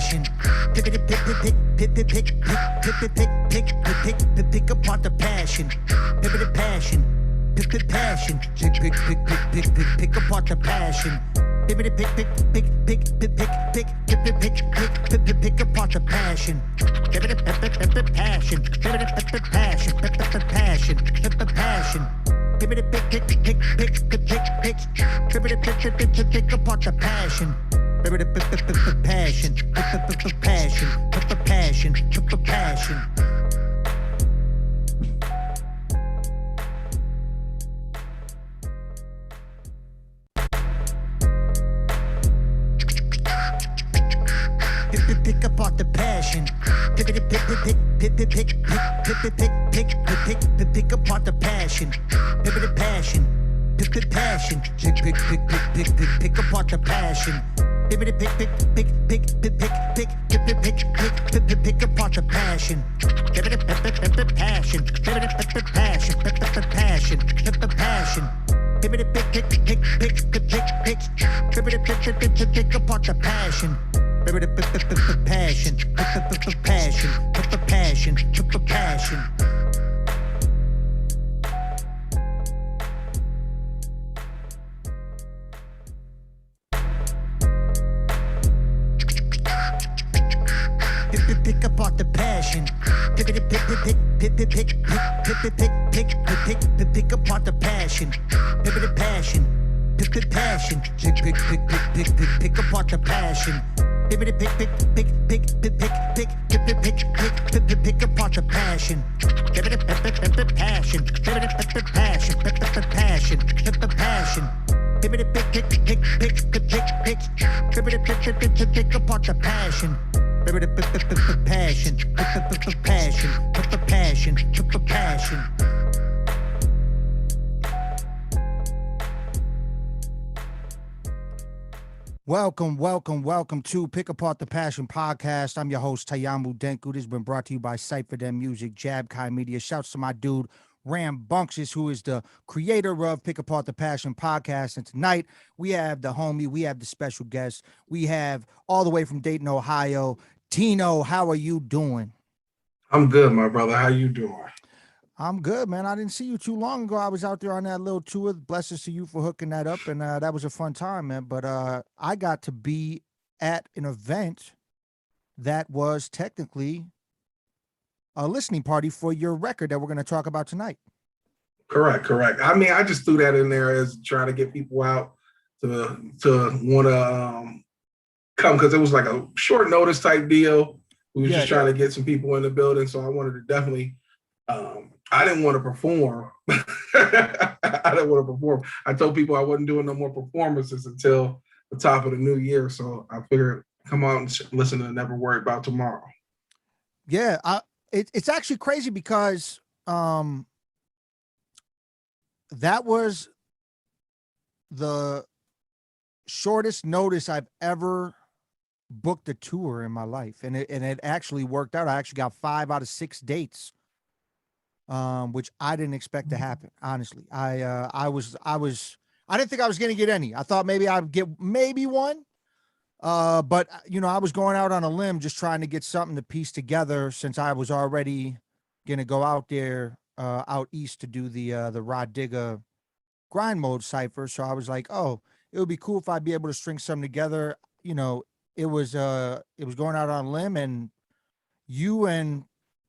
passion. Pick apart the passion. Pick the passion. Pick passion. Pick apart the passion. Pick apart the passion. Passion. Passion. Pick apart the passion. Passion. Pick apart the passion. Pick apart the passion. Pick the passion. Pick the passion. Pick apart the passion. Pick apart the passion. Passion. Passion. Pick apart the passion. Passion. Pick apart the passion. Pick apart the passion. Pick the passion. Pick the passion. Pick apart the passion. Pick apart the passion. Passion. Passion. Pick apart the passion. Passion. Welcome to Pick Apart the Passion podcast. I'm your host, Tayamu Denku. This has been brought to you by Cypher Them Music, Jab Kai Media. Shouts to my dude, Rambunctious, who is the creator of Pick Apart the Passion podcast. And tonight, we have the homie, we have the special guest. We have all the way from Dayton, Ohio, TINO. How are you doing? I'm good, my brother. How you doing? I'm good, man. I didn't see you too long ago. I was out there on that little tour. Blessings to you for hooking that up, and that was a fun time, man. But I got to be at an event that was technically a listening party for your record that we're going to talk about tonight. Correct. I mean, I just threw that in there as trying to get people out to want to come, because it was like a short notice type deal. We were just trying to get some people in the building, so I wanted to definitely. I didn't want to perform. I told people I wasn't doing no more performances until the top of the new year. So I figured, come on and listen to Never Worry About Tomorrow. Yeah, it's actually crazy because that was the shortest notice I've ever booked a tour in my life, and it actually worked out. I actually got 5 out of 6 dates. Which I didn't expect to happen. Honestly, I didn't think I was going to get any. I thought maybe I'd get maybe one. But I was going out on a limb, just trying to get something to piece together, since I was already going to go out there, out east to do the Rod Digger grind mode cipher. So I was like, oh, it would be cool if I'd be able to string something together. It was going out on a limb, and you and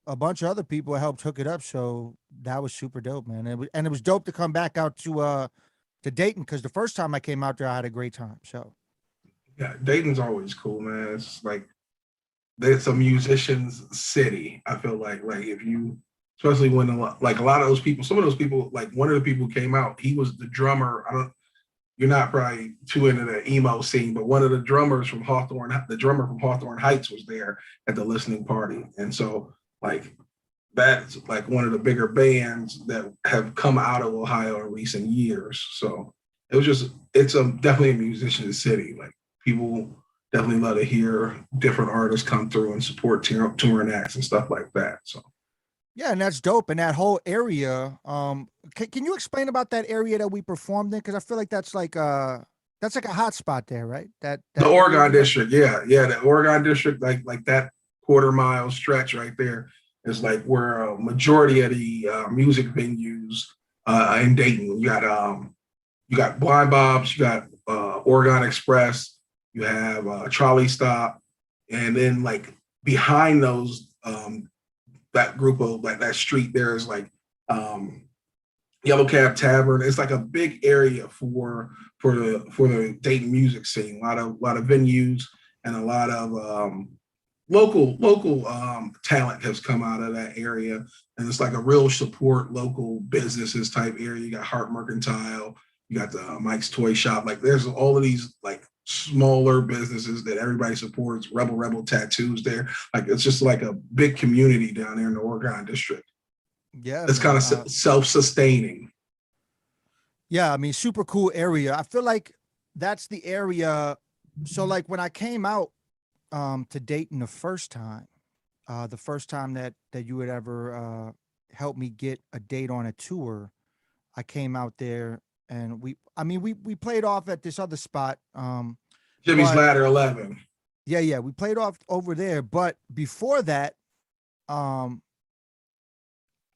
a bunch of other people helped hook it up, so that was super dope, man. And it was dope to come back out to Dayton, because the first time I came out there, I had a great time. So yeah, Dayton's always cool, man. It's like it's a musician's city. I feel like if you, especially when a lot of those people, some of those people, like one of the people who came out, he was the drummer. You're not probably too into the emo scene, but one of the drummers from Hawthorne, the drummer from Hawthorne Heights, was there at the listening party, and so. Like that's like one of the bigger bands that have come out of Ohio in recent years. So it's definitely a musician's city. Like people definitely love to hear different artists come through and support touring acts and stuff like that. So yeah, and that's dope. And that whole area, can you explain about that area that we performed in? Because I feel like that's like That's like a hot spot there, right? The That area Oregon there. district, yeah, yeah, the Oregon district, like that quarter-mile stretch right there is like where a majority of the music venues in Dayton. You got Blind Bob's, you got Oregon Express, you have Trolley Stop, and then like behind those that group of like that street there is like um, Yellow Cab Tavern. It's like a big area for the Dayton music scene. A lot of venues and a lot of local talent has come out of that area, and it's like a real support local businesses type area. You got Hart Mercantile, you got the Mike's Toy Shop. Like there's all of these like smaller businesses that everybody supports. Rebel Tattoos there. Like it's just like a big community down there in the Oregon district. Yeah, It's kind man. of self-sustaining. Yeah, I mean, super cool area. I feel like that's the area. So like when I came out to Dayton the first time that you would ever help me get a date on a tour, I came out there and we played off at this other spot. Jimmy's But Ladder 11. yeah, we played off over there. But before that, um,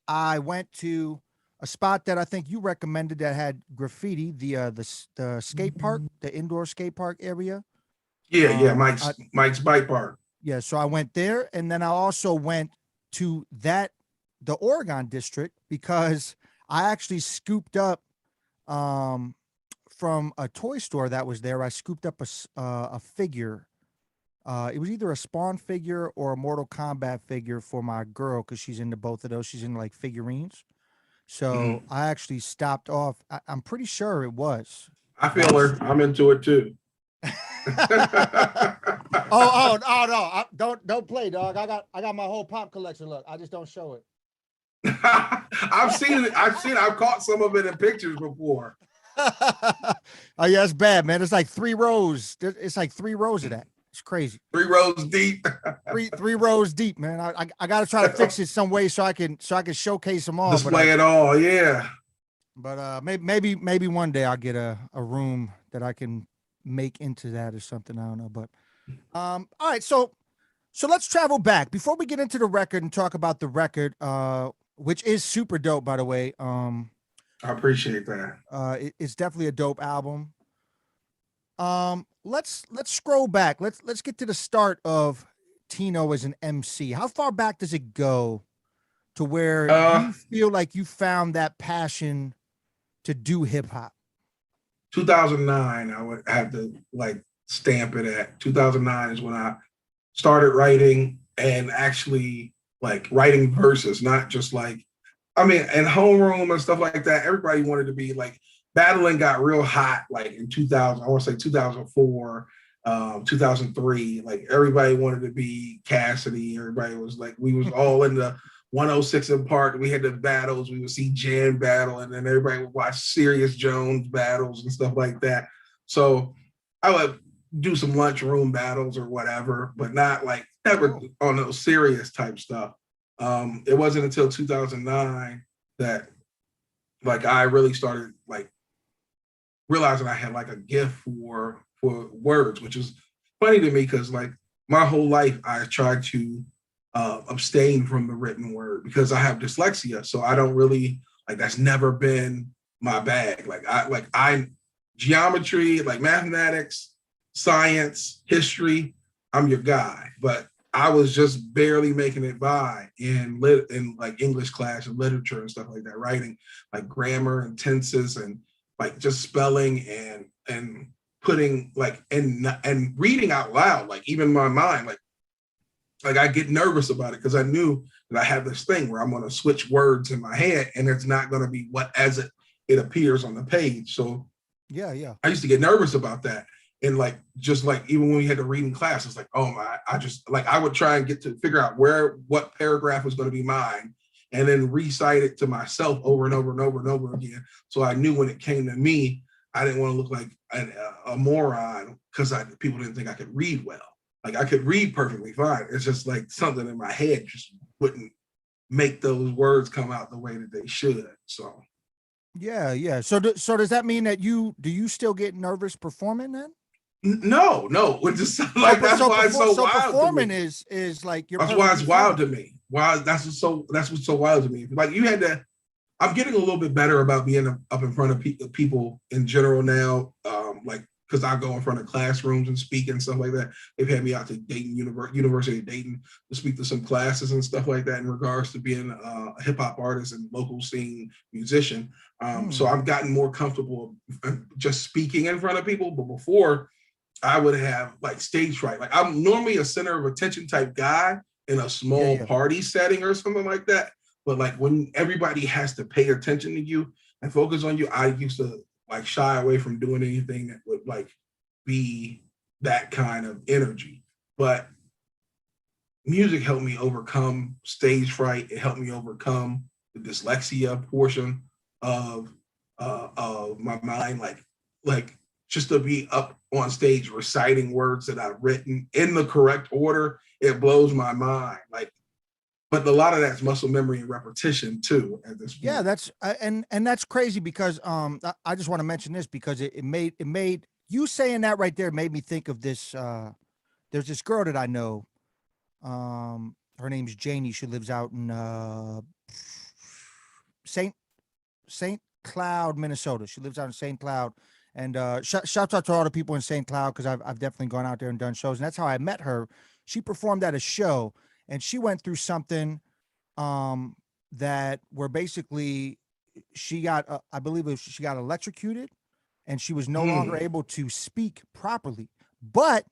I went to a spot that I think you recommended that had graffiti, the skate park, the indoor skate park area. Yeah, I Mike's Bike Park. Yeah, so I went there, and then I also went to the Oregon district because I actually scooped up um from a toy store that was there. I scooped up a figure. It was either a Spawn figure or a Mortal Kombat figure for my girl because she's into both of those. She's into like figurines. So Mhm. I actually stopped off. I'm pretty sure it was I feel that her. I'm store. into it too. No! Don't play, dog. I got my whole pop collection. Look, I just don't show it. I've seen it. I've caught some of it in pictures before. Oh yeah, it's bad, man. It's like 3 rows. It's like 3 rows of that. It's crazy. 3 rows deep. Three rows deep, man. I got to try to fix it some way so I can showcase them all. Display it all. Yeah. Maybe one day I'll get a room that I can make into that or something. I don't know, but all right. So let's travel back before we get into the record and talk about the record, which is super dope, by the way. I appreciate that. It's definitely a dope album. Let's scroll back. Let's get to the start of Tino as an MC. How far back does it go to where Uh, you feel like you found that passion to do hip hop? 2009. I would have to like stamp it at 2009 is when I started writing and actually like writing verses, not just like I mean, in homeroom and stuff like that, everybody wanted to be like battling got real hot like in 2000, I want to say 2004, 2003. Like everybody wanted to be Cassidy. Everybody was like, we was all in the 106 in Park. We had the battles. We would see Jan battle, and then everybody would watch Sirius Jones battles and stuff like that. So I would do some lunchroom battles or whatever, but not like never on those serious type stuff. It wasn't until 2009 that like I really started like realizing I had like a gift for words, which is funny to me because like my whole life I tried to abstain from the written word because I have dyslexia, so I don't really like that's never been my bag. I geometry, like mathematics, science, history, I'm your guy, but I was just barely making it by in like English class and literature and stuff like that, writing like grammar and tenses and like just spelling and putting like and reading out loud, like even my mind, like I get nervous about it because I knew that I have this thing where I'm going to switch words in my head and it's not going to be what as it appears on the page. So Yeah. I used to get nervous about that. And like, just like, even when we had to read in class, it's like, oh my, I just like, I would try and get to figure out what paragraph was going to be mine and then recite it to myself over and over and over and over again. So I knew when it came to me, I didn't want to look like a moron because people didn't think I could read well. Like I could read perfectly fine. It's just like something in my head just wouldn't make those words come out the way that they should. So Yeah. So does that mean that do you still get nervous performing then? No, it's just like that's why it's so wild to performing me. is like you're That's why perfectly it's wild fine. to me. Why that's what's so wild to me. Like you had to. I'm getting a little bit better about being up in front of people in general now. Like because I go in front of classrooms and speak and stuff like that. They've had me out to Dayton University of Dayton to speak to some classes and stuff like that in regards to being a hip hop artist and local scene musician. So Hmm. I've gotten more comfortable just speaking in front of people. But before, I would have like stage fright. Like I'm normally a center of attention type guy in a small Yeah. party setting or something like that. But like when everybody has to pay attention to you and focus on you, I used to like shy away from doing anything that would like be that kind of energy. But music helped me overcome stage fright. It helped me overcome the dyslexia portion of of my mind. Like just to be up on stage reciting words that I've written in the correct order, it blows my mind. Like, but a lot of that's muscle memory and repetition too. At this Yeah, point, that's and that's crazy because I just want to mention this because it made you saying that right there made me think of this there's this girl that I know. Her name's Janie. She lives out in Saint Saint Cloud, Minnesota. She lives out in Saint Cloud. And shouts out to all the people in St. Cloud because I've definitely gone out there and done shows. And that's how I met her. She performed at a show and she went through something um, that where basically she got, I believe she got electrocuted and she was no longer able to speak properly, but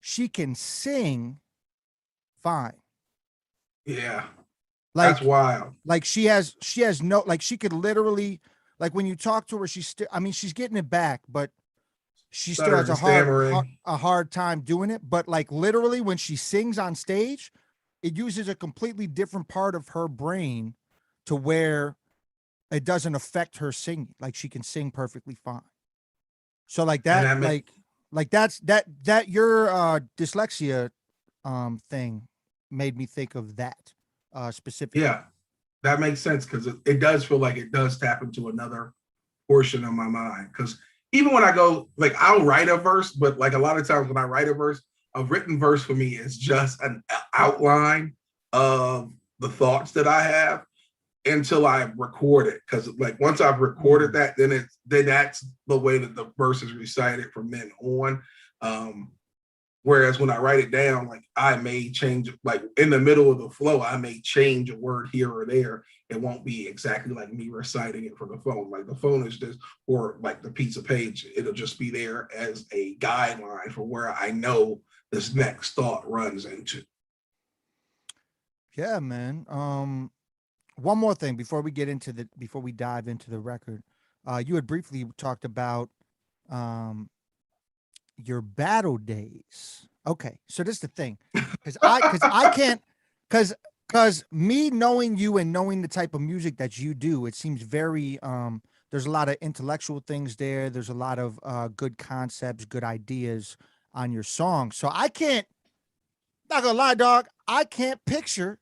she can sing fine. yeah, that's Like, wild. she has no, like she could literally, like when you talk to her, she's still, I mean, she's getting it back, but she still has Stuttering, stammering. a hard time doing it. But like literally when she sings on stage, it uses a completely different part of her brain to where it doesn't affect her singing. Like she can sing perfectly fine. So And I mean, like that your dyslexia thing made me think of that specifically. yeah, that makes sense because it does feel like it does tap into another portion of my mind. Because even when I go, like, I'll write a verse, but like a lot of times when I write a written verse for me is just an outline of the thoughts that I have until I record it. Because like once I've recorded Mm. that, then that's the way that the verse is recited from then on. Um, Whereas when I write it down, like I may change, like in the middle of the flow, I may change a word here or there. It won't be exactly like me reciting it from the phone. Like the phone is just, or like the pizza page, it'll just be there as a guideline for where I know this next thought runs into. Yeah, man. One more thing before we get into the before we dive into the record. You had briefly talked about um your battle days. Okay, so this is the thing, because I can't because me knowing you and knowing the type of music that you do, it seems very there's a lot of intellectual things there. There's a lot of good concepts, good ideas on your song. So I can't, not gonna lie, dog. I can't picture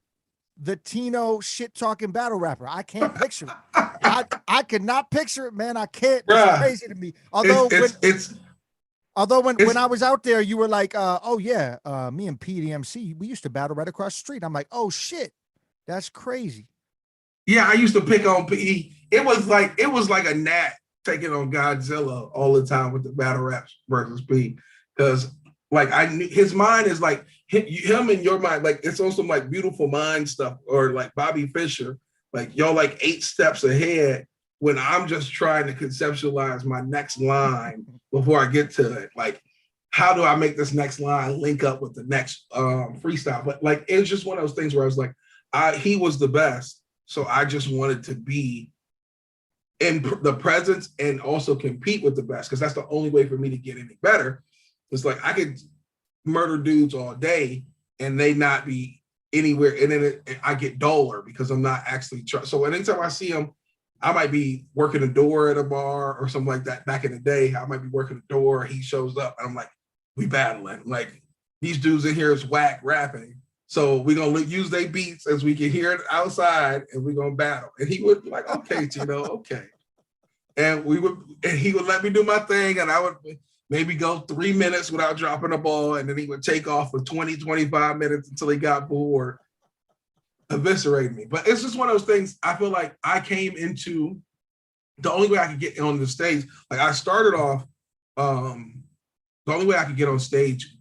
the TINO shit talking battle rapper. I can't picture it. I could not picture it, man. I can't. This is Bruh, crazy to me. it's it's it's Although when it's I was out there, you were like, oh yeah, me and PDMC, we used to battle right across the street. I'm like, oh shit, that's crazy. yeah, I used to pick on PE. It was like a gnat taking on Godzilla all the time with the battle raps versus P. Because like I knew his mind is like him and your mind, like it's on some like beautiful mind stuff, or like Bobby Fischer, like y'all like 8 steps ahead when I'm just trying to conceptualize my next line before I get to it. Like, how do I make this next line link up with the next freestyle? But like it's just one of those things where I was like, he was the best, so I just wanted to be in the presence and also compete with the best because that's the only way for me to get any better. It's like I could murder dudes all day and they not be anywhere, and then I get duller because I'm not actually. So anytime I see them, I might be working a door at a bar or something like that. Back in the day, I might be working a door. He shows up, and I'm like, we battling. Like these dudes in here is whack rapping. So we're gonna use their beats as we can hear it outside, and we're gonna battle. And he would be like, "Okay, Tino, okay." and he would let me do my thing, and I would maybe go 3 minutes without dropping the ball, and then he would take off for 20, 25 minutes until he got bored, eviscerating me. But it's just one of those things. I feel like I came into the only way I could get on the stage. Like I started off, the only way I could get on stage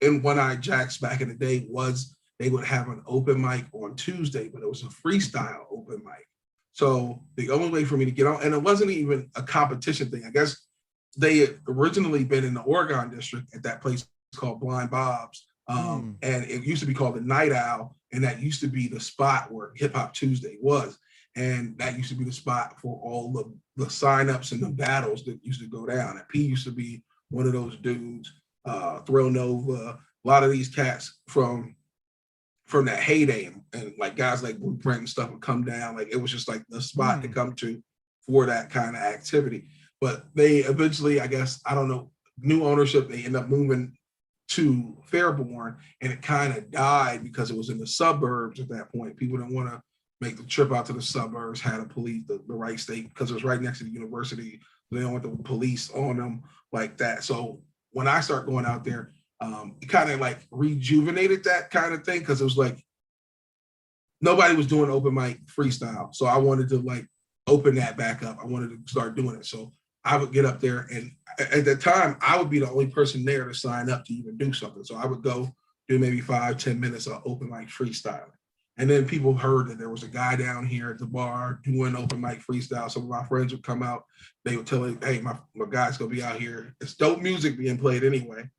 in One Eye Jacks back in the day was they would have an open mic on Tuesday, but it was a freestyle open mic. So the only way for me to get on, and it wasn't even a competition thing. I guess they had originally been in the Oregon district at that place called Blind Bob's. And it used to be called the Night Owl. And that used to be the spot where Hip Hop Tuesday was. And that used to be the spot for all the signups and the battles that used to go down. And P used to be one of those dudes, Thrill Nova, a lot of these cats from that heyday, and like guys like Blueprint and stuff would come down. Like it was just like the spot to come to for that kind of activity. But they eventually, I guess, I don't know, new ownership, they end up moving to Fairborn, and it kind of died because it was in the suburbs at that point. People didn't want to make the trip out to the suburbs, had to police the right state because it was right next to the university. They don't want the police on them like that. So when I start going out there, it kind of like rejuvenated that kind of thing, because it was like nobody was doing open mic freestyle. So I wanted to like open that back up. I wanted to start doing it. So I would get up there, and at that time, I would be the only person there to sign up to even do something. So I would go do maybe 5-10 minutes of open mic freestyling. And then people heard that there was a guy down here at the bar doing open mic freestyle. Some of my friends would come out. They would tell me, hey, my guy's going to be out here. It's dope music being played anyway.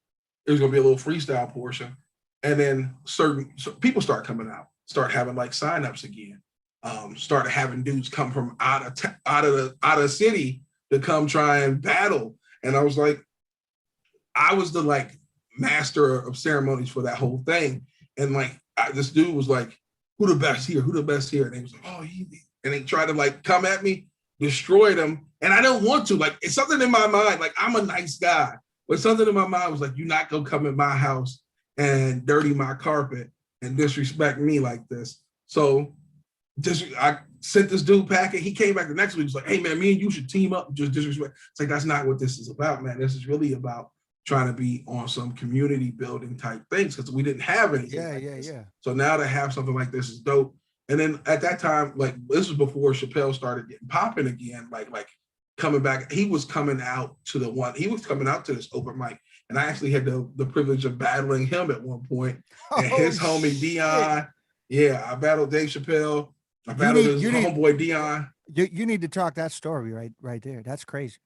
There's going to be a little freestyle portion. And then people start coming out, start having like signups again. Started having dudes come from out of city to come try and battle. And I was like, I was the like master of ceremonies for that whole thing. And like, this dude was like, who the best here? Who the best here? And he was like, oh, and they tried to like come at me, destroy them. And I don't want to. Like, it's something in my mind. Like, I'm a nice guy. But something in my mind was like, you're not going to come in my house and dirty my carpet and disrespect me like this. So I sent this dude packing. He came back the next week. He was like, hey, man, me and you should team up. Just disrespect. It's like, that's not what this is about, man. This is really about trying to be on some community building type things, because we didn't have anything. Yeah. So now to have something like this is dope. And then at that time, like this was before Chappelle started getting popping again, like coming back. He was coming out to this open mic. And I actually had the privilege of battling him at one point. And his homie Dion. Yeah, I battled Dave Chappelle. I battled his homeboy Dion. You need to talk that story right there. That's crazy.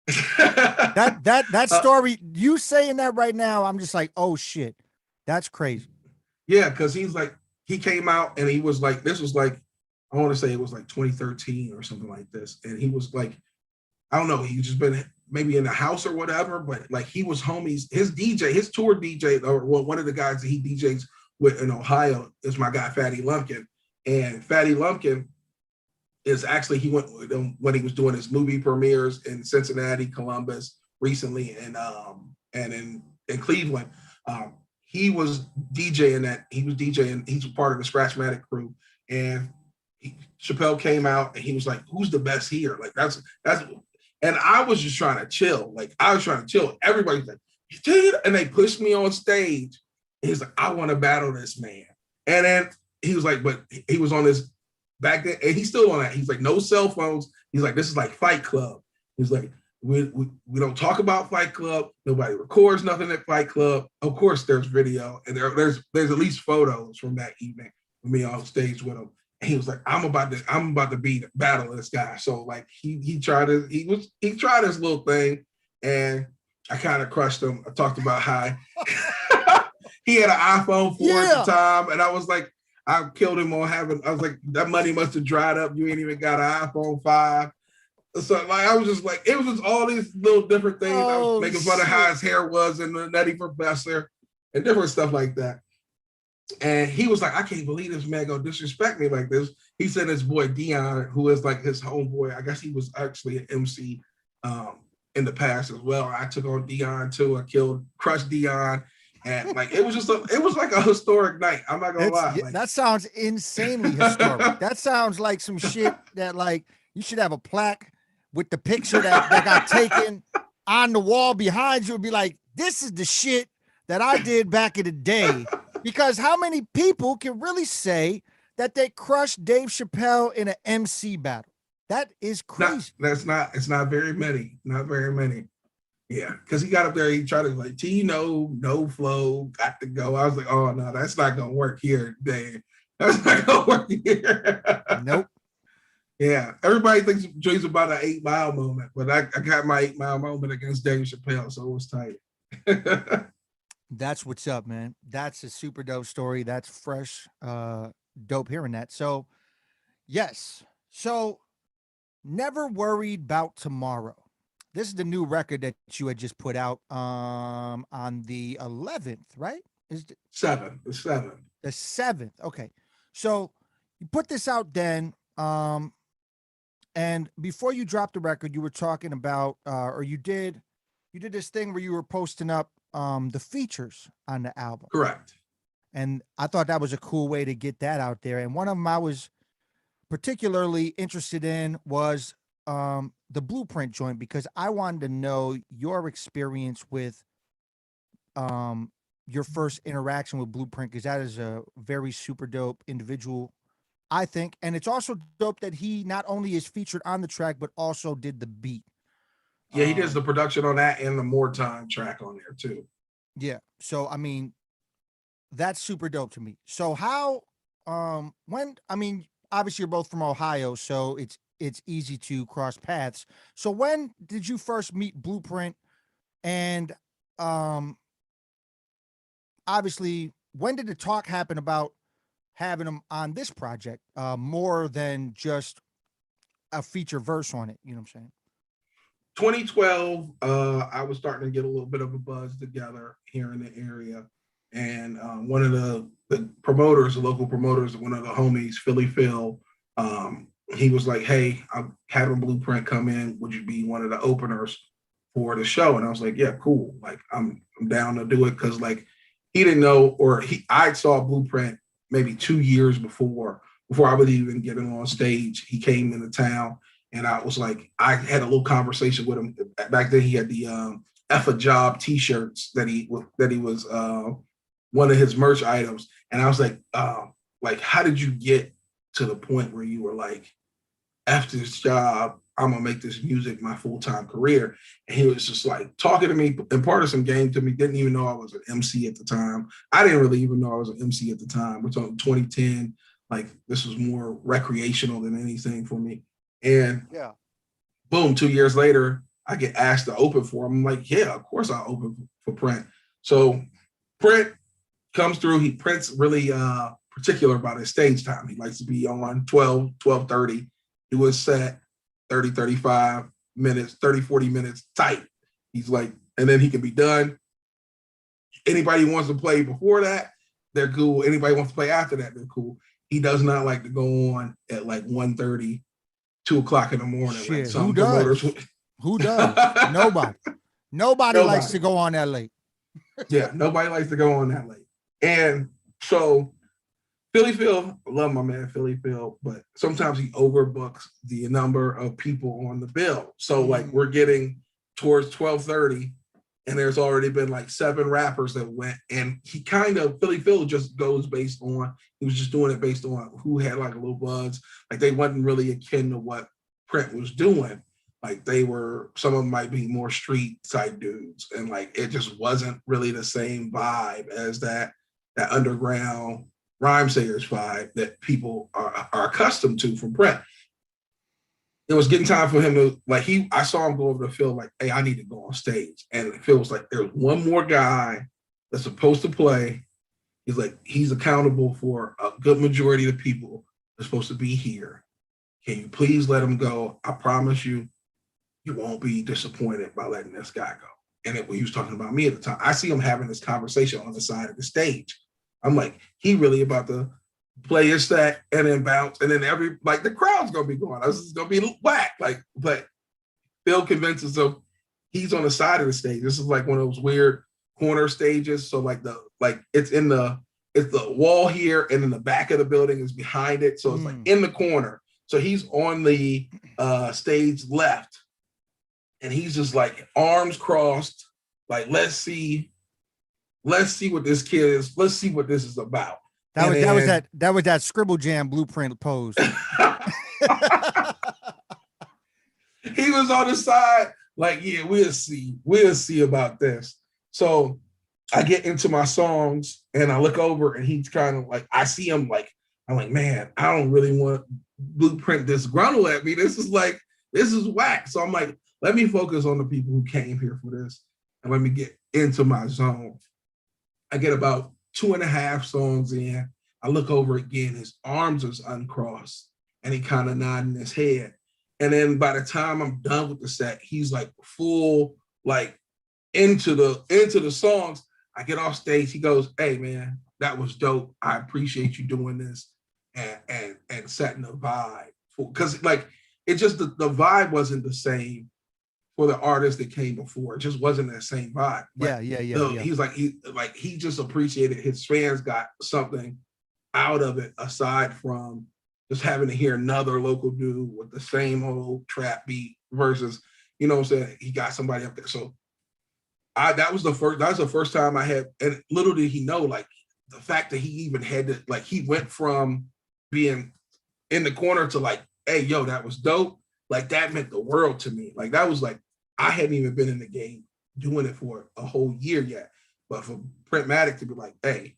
that story, you saying that right now, I'm just like, oh shit, that's crazy. Yeah, because he came out and he was like, this was like, I want to say it was like 2013 or something like this. And he was like, I don't know, he just been maybe in the house or whatever, but like he was homies, his tour DJ, or one of the guys that he DJs with in Ohio is my guy Fatty Lumpkin. And Fatty Lumpkin is actually, he went with him when he was doing his movie premieres in Cincinnati, Columbus recently, and in Cleveland. He was DJing that. He was DJing. He's part of the Scratchmatic crew, and Chappelle came out and he was like, "Who's the best here?" Like that's. And I was just trying to chill. Like I was trying to chill. Everybody's like, and they pushed me on stage. He's like, "I want to battle this man," and then he was like, "But he was on this." Back then, and he's still on that. He's like, no cell phones. He's like, this is like Fight Club. He's like, we don't talk about Fight Club. Nobody records nothing at Fight Club. Of course, there's video, and there's at least photos from that evening with me on stage with him. And he was like, I'm about to battle this guy. So like he tried his little thing, and I kind of crushed him. I talked about how he had an iPhone 4 at the time, and I was like, I killed him on I was like, that money must have dried up. You ain't even got an iPhone 5. So like, I was just like, it was just all these little different things. I was making fun of how his hair was and the Nutty Professor and different stuff like that. And he was like, I can't believe this man gonna disrespect me like this. He said his boy Dion, who is like his homeboy, I guess he was actually an MC in the past as well. I took on Dion too. I crushed Dion. And like it was like a historic night. I'm not gonna lie. Like, that sounds insanely historic. That sounds like some shit that like you should have a plaque with the picture that got taken on the wall behind you and be like, this is the shit that I did back in the day. Because how many people can really say that they crushed Dave Chappelle in an MC battle? That is crazy. It's not very many. Not very many. Yeah, because he got up there, he tried to like TINO, no flow, got to go. I was like, oh no, that's not gonna work here, Dave. That's not gonna work here. Nope. Yeah, everybody thinks dreams about an 8 Mile moment, but I got my 8 Mile moment against Dave Chappelle, so it was tight. That's what's up, man. That's a super dope story. That's fresh, dope hearing that. So, yes. So, Never Worried About Tomorrow. This is the new record that you had just put out on the 11th, right? Is the 7th. The 7th. Okay. So, you put this out then, and before you dropped the record, you were talking about or you did this thing where you were posting up the features on the album. Correct. And I thought that was a cool way to get that out there. And one of them I was particularly interested in was the Blueprint joint, because I wanted to know your experience with your first interaction with Blueprint, because that is a very super dope individual, I think. And it's also dope that he not only is featured on the track, but also did the beat. Yeah, he does the production on that and the More Time track on there too. Yeah. So, I mean, that's super dope to me. So how, obviously you're both from Ohio, so it's easy to cross paths. So when did you first meet Blueprint? And obviously, when did the talk happen about having him on this project, more than just a feature verse on it? You know what I'm saying? 2012, I was starting to get a little bit of a buzz together here in the area. And one of the promoters, the local promoters, one of the homies, Philly Phil, he was like, hey, I'm having Blueprint come in. Would you be one of the openers for the show? And I was like, yeah, cool. Like, I'm down to do it. Cause like, he didn't know, I saw Blueprint maybe 2 years before I was even getting on stage. He came into town and I was like, I had a little conversation with him. Back then he had the F a Job t-shirts that he was one of his merch items. And I was like, how did you get to the point where you were like, after this job, I'm gonna make this music my full-time career? And he was just like talking to me, imparted some game to me, didn't even know I was an MC at the time. I didn't really even know I was an MC at the time. We're talking 2010, like this was more recreational than anything for me. And yeah, boom, 2 years later, I get asked to open for him. I'm like, yeah, of course I'll open for Print. So Print comes through. Print's really particular about his stage time. He likes to be on 12:30. He was set 30, 35 minutes, 30, 40 minutes tight. He's like, and then he can be done. Anybody who wants to play before that, they're cool. Anybody wants to play after that, they're cool. He does not like to go on at like 1:30, 2 o'clock in the morning. Shit, like some who does? Who does? Nobody likes to go on that late. Yeah, nobody likes to go on that late. And so Philly Phil, I love my man Philly Phil, but sometimes he overbooks the number of people on the bill. So like we're getting towards 12:30 and there's already been like 7 rappers that went, and he kind of, Philly Phil just goes based on, he was just doing it based on who had like a little buzz. Like they wasn't really akin to what Print was doing. Like they were, some of them might be more street type dudes. And like, it just wasn't really the same vibe as that underground rhyme sayers vibe that people are accustomed to from Print. It was getting time for him to, like, I saw him go over to Phil, like, hey, I need to go on stage. And Phil was like, there's one more guy that's supposed to play. He's like, he's accountable for a good majority of the people that's supposed to be here. Can you please let him go? I promise you, you won't be disappointed by letting this guy go. And he was talking about me at the time. I see him having this conversation on the side of the stage. I'm like, he really about to play his set and then bounce, and then the crowd's gonna be going. This is gonna be whack. But Phil convinces him he's on the side of the stage. This is like one of those weird corner stages. So it's the wall here, and then the back of the building is behind it. So it's like in the corner. So he's on the stage left, and he's just like arms crossed, like let's see what this kid is. Let's see what this is about. And That was that Scribble Jam blueprint pose. he was on the side, like, yeah, we'll see about this. So I get into my songs and I look over and he's kind of like, I see him like, I'm like, man, I don't really want blueprint disgruntled at me. This is whack. So I'm like, let me focus on the people who came here for this and let me get into my zone. I get about 2.5 songs in. I look over again, his arms is uncrossed and he kind of nodding his head. And then by the time I'm done with the set, he's like full, like into the songs. I get off stage. He goes, "Hey man, that was dope. I appreciate you doing this and setting the vibe." Because like it just the vibe wasn't the same for the artists that came before. It just wasn't that same vibe. Yeah. He's like he just appreciated his fans got something out of it aside from just having to hear another local dude with the same old trap beat versus, you know what I'm saying, he got somebody up there. So that was the first time I had, and little did he know, like the fact that he even had to, like he went from being in the corner to like, hey, yo, that was dope. Like that meant the world to me. Like that was like, I hadn't even been in the game doing it for a whole year yet. But for Printmatic to be like, hey,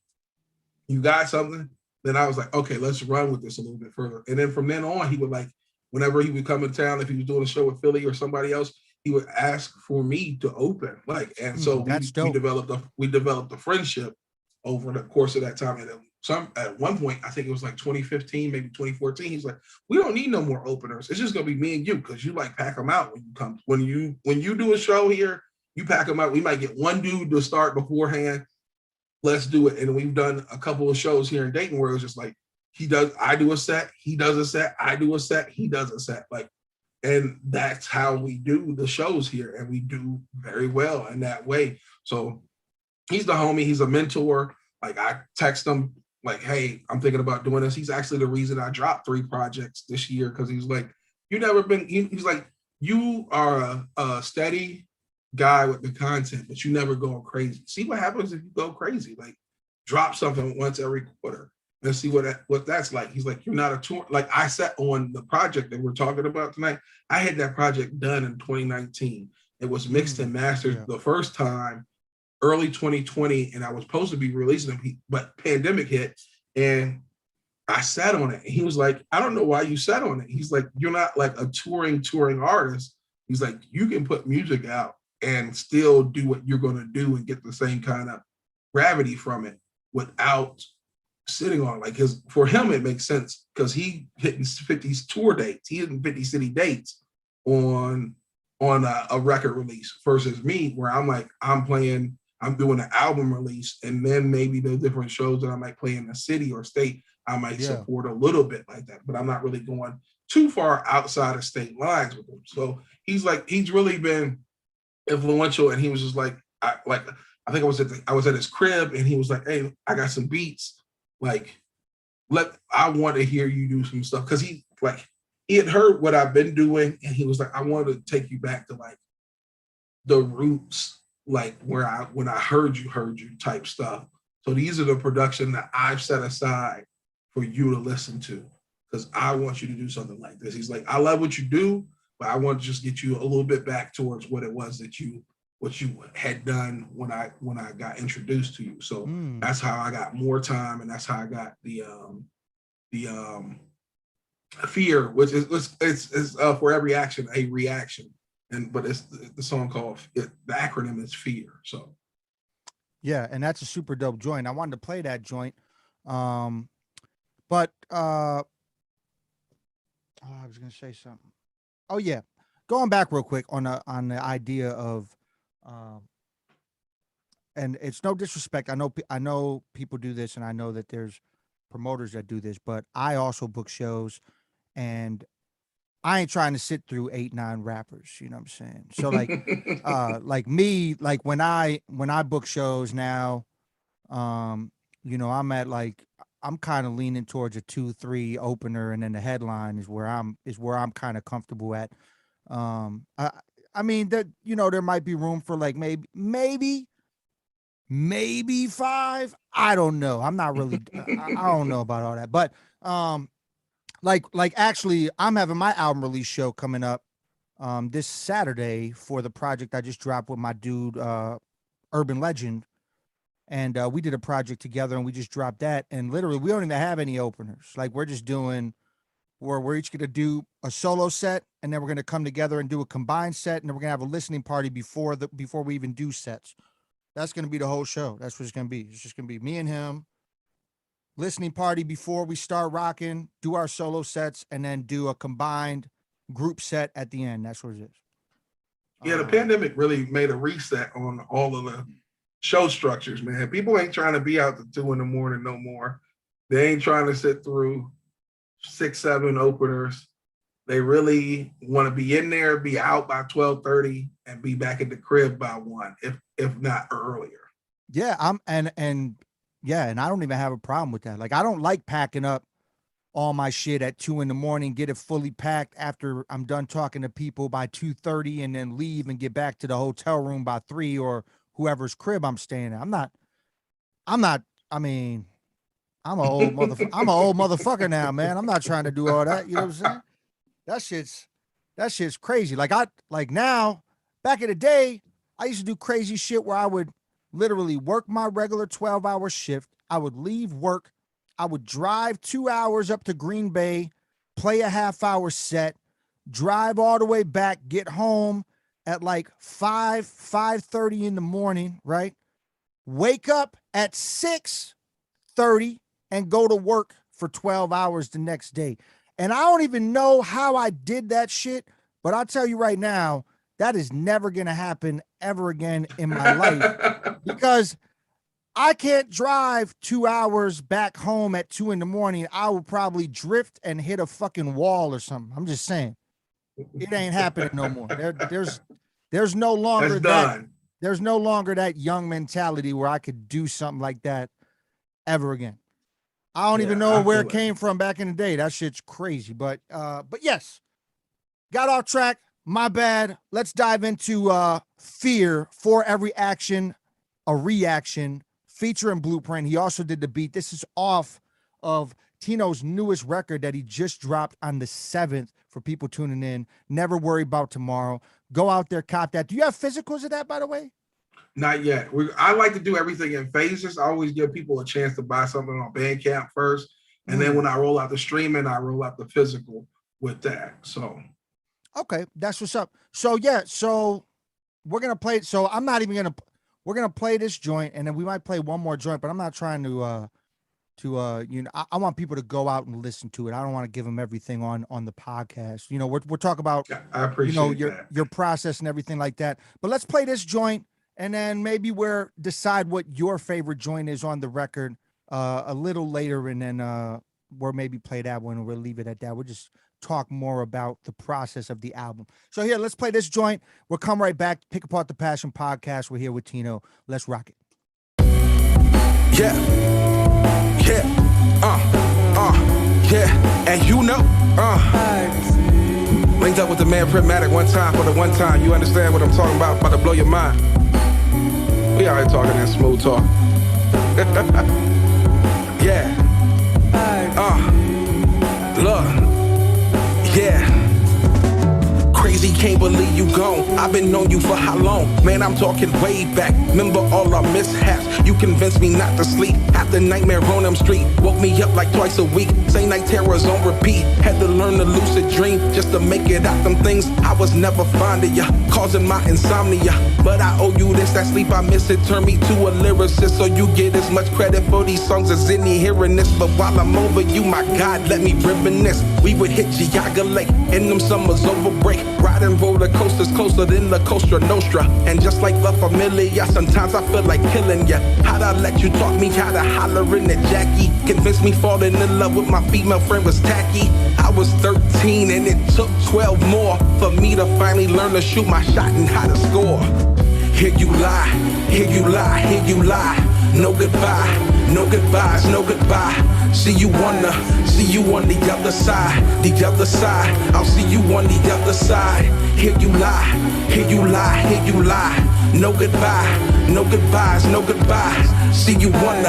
you got something? Then I was like, okay, let's run with this a little bit further. And then from then on, he would like, whenever he would come in town, if he was doing a show with Philly or somebody else, he would ask for me to open. Like, and so we developed a friendship over the course of that time. And at one point, I think it was like 2015, maybe 2014. He's like, we don't need no more openers. It's just gonna be me and you because you like pack them out when you come. When you do a show here, you pack them out. We might get one dude to start beforehand. Let's do it. And we've done a couple of shows here in Dayton where it was just like I do a set, he does a set, I do a set, he does a set. Like, and that's how we do the shows here, and we do very well in that way. So he's the homie, he's a mentor. Like I text him like, hey, I'm thinking about doing this. He's actually the reason I dropped 3 projects this year because he's like, he's like, you are a steady guy with the content, but you never go crazy. See what happens if you go crazy. Like drop something once every quarter and see what that's like. He's like, you're not a tour. Like I sat on the project that we're talking about tonight. I had that project done in 2019. It was mixed and mastered the first time early 2020, and I was supposed to be releasing them, but pandemic hit and I sat on it. And he was like, I don't know why you sat on it. He's like, you're not like a touring artist. He's like, you can put music out and still do what you're going to do and get the same kind of gravity from it without sitting on it. Like, because for him, it makes sense because he hitting 50 tour dates. He hitting 50 city dates on a record release versus me, where I'm like, I'm doing an album release, and then maybe the different shows that I might play in the city or state, I might support a little bit like that, but I'm not really going too far outside of state lines with him. So he's really been influential, and he was just like, I think I was at his crib, and he was like, hey, I got some beats, like I want to hear you do some stuff, because he had heard what I've been doing, and he was like, I wanted to take you back to like the roots, like when I heard you type stuff. So these are the production that I've set aside for you to listen to, because I want you to do something like this. He's like, I love what you do, but I want to just get you a little bit back towards what it was what you had done when I got introduced to you. So that's how I got more time, and that's how I got the fear, which is it's for every action a reaction, but it's the song called the acronym is fear. So yeah, and that's a super dope joint. I wanted to play that joint, but I was gonna say something. Oh yeah, going back real quick on the idea of, and it's no disrespect. I know people do this, and I know that there's promoters that do this, but I also book shows, and I ain't trying to sit through 8-9 rappers. You know what I'm saying? So like me, like when I book shows now, I'm at like I'm kind of leaning towards a 2-3 opener, and then the headline is where I'm kind of comfortable at. I mean that there might be room for like maybe 5. I don't know. I'm not really. I don't know about all that, but like actually, I'm having my album release show coming up this Saturday for the project I just dropped with my dude Urban Legend, and we did a project together, and we just dropped that, and literally we don't even have any openers. Like we're just doing where we're each gonna do a solo set, and then we're gonna come together and do a combined set, and then we're gonna have a listening party before we even do sets. That's gonna be the whole show. That's what it's gonna be. It's just gonna be me and him, listening party before we start rocking, do our solo sets, and then do a combined group set at the end. That's what it is. Yeah, the pandemic really made a reset on all of the show structures, man. People ain't trying to be out to 2 a.m. no more. They ain't trying to sit through 6, 7 openers. They really want to be in there, be out by 12:30, and be back at the crib by 1, if not earlier. Yeah, and I don't even have a problem with that. Like I don't like packing up all my shit at 2 a.m, get it fully packed after I'm done talking to people by 2:30, and then leave and get back to the hotel room by 3 or whoever's crib I'm staying at. I'm not. I mean, I'm an old motherfucker now, man. I'm not trying to do all that. You know what I'm saying? That shit's crazy. Like now, back in the day, I used to do crazy shit where I would literally work my regular 12-hour shift. I would leave work. I would drive 2 hours up to Green Bay, play a half-hour set, drive all the way back, get home at like 5:30 in the morning, right? Wake up at 6:30 and go to work for 12 hours the next day. And I don't even know how I did that shit, but I'll tell you right now, that is never going to happen ever again in my life because I can't drive 2 hours back home at 2 a.m. I will probably drift and hit a fucking wall or something. I'm just saying, it ain't happening no more. There's no longer there's no longer that young mentality where I could do something like that ever again. I don't even know where it came from back in the day. That shit's crazy. But yes, got off track. My bad. Let's dive into Fear, For Every Action, a Reaction, featuring Blueprint. He also did the beat. This is off of TINO's newest record that he just dropped on the 7th for people tuning in. Never Worry About Tomorrow. Go out there, cop that. Do you have physicals of that, by the way? Not yet. I like to do everything in phases. I always give people a chance to buy something on Bandcamp first. And then when I roll out the streaming, I roll out the physical with that. So. Okay, that's what's up. So, yeah, so we're going to play it. So I'm not even going to, we're going to play this joint, and then we might play one more joint, but I'm not trying to I want people to go out and listen to it. I don't want to give them everything on the podcast. You know, we're talking about, I appreciate your process and everything like that. But let's play this joint, and then maybe decide what your favorite joint is on the record a little later, and then we'll maybe play that one, and we'll leave it at that. We'll just talk more about the process of the album. So here, let's play this joint. We'll come right back. Pick Apart the Passion podcast. We're here with TINO. Let's rock it. Yeah. And linked up with the man Prismatic one time for the one time. You understand what I'm talking about? About to blow your mind. We already talking that smooth talk. Yeah. Look. Yeah. Crazy, can't believe you gone. I've been on you for how long? Man, I'm talking way back. Remember all our mishaps. You convinced me not to sleep. After nightmare on them street. Woke me up like twice a week. Same night terrors on repeat. Had to learn to lucid dream just to make it out them things. I was never fond of ya, causing my insomnia. But I owe you this, that sleep I miss it. Turn me to a lyricist so you get as much credit for these songs as any hearing this. But while I'm over you, my God, let me reminisce. We would hit Geauga Lake in them summers over break. Riding roller coasters closer than La Costa Nostra. And just like La Familia, sometimes I feel like killing ya. How'd I let you talk me how to hollering at Jackie? Convinced me falling in love with my female friend was tacky. I was 13 and it took 12 more for me to finally learn to shoot my shot and how to score. Here you lie, here you lie, here you lie. no goodbye, no goodbyes, no goodbye. See you on the other side, the other side. I'll see you on the other side. Here you lie, here you lie, here you lie. No goodbye, no goodbyes, no goodbyes. See you on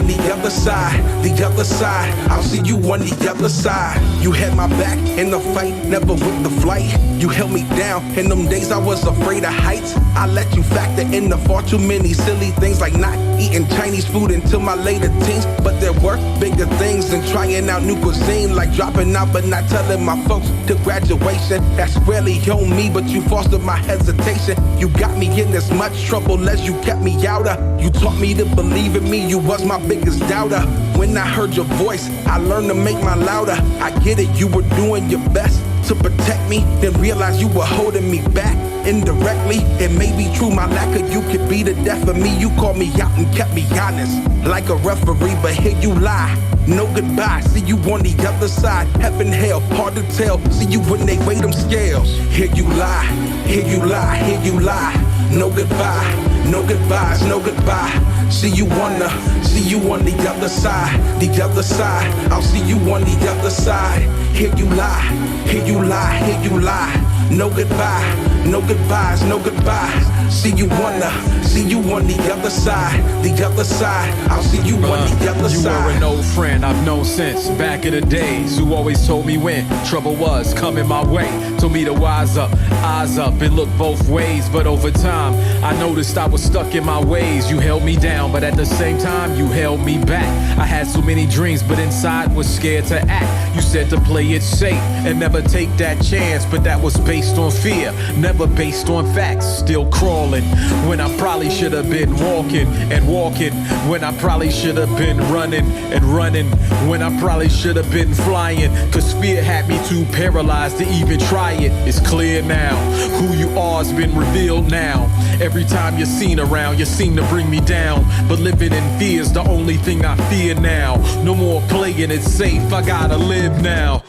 the other side, the other side. I'll see you on the other side. You had my back in the fight, never with the flight. You held me down in them days I was afraid of heights. I let you factor in the far too many silly things like not eating Chinese food until my later teens. But there were bigger things than trying out new cuisine, like dropping out but not telling my folks to graduation. That's rarely on me, but you fostered my hesitation. You got me in as much trouble as you kept me out of. You taught me to believe in me, you was my biggest doubter. When I heard your voice, I learned to make mine louder. I get it, you were doing your best to protect me, then realized you were holding me back indirectly. It may be true, my lack of you could be the death of me. You called me out and kept me honest, like a referee, but here you lie. No goodbye, see you on the other side. Heaven, hell, hard to tell. See you when they weigh them scales. Here you lie, here you lie, here you lie. No goodbye, no goodbyes, no goodbye. See you on the other side, the other side. I'll see you on the other side. Here you lie, here you lie, here you lie. No goodbye, no goodbyes, no goodbyes. See you on the other side, the other side. I'll see you on the other side. You were an old friend I've known since back in the days, who always told me when trouble was coming my way. Told me to wise up, eyes up, and look both ways. But over time, I noticed I was stuck in my ways. You held me down, but at the same time, you held me back. I had so many dreams, but inside was scared to act. You said to play it safe and never take that chance, but that was based on fear, never based on facts. Still crawling when I probably should have been walking and walking, when I probably should have been running and running, when I probably should have been flying, cause fear had me too paralyzed to even try it. It's clear now, who you are has been revealed now. Every time you're seen around, you seem to bring me down, but living in fear is the only thing I fear now. No more playing it safe, I gotta live now.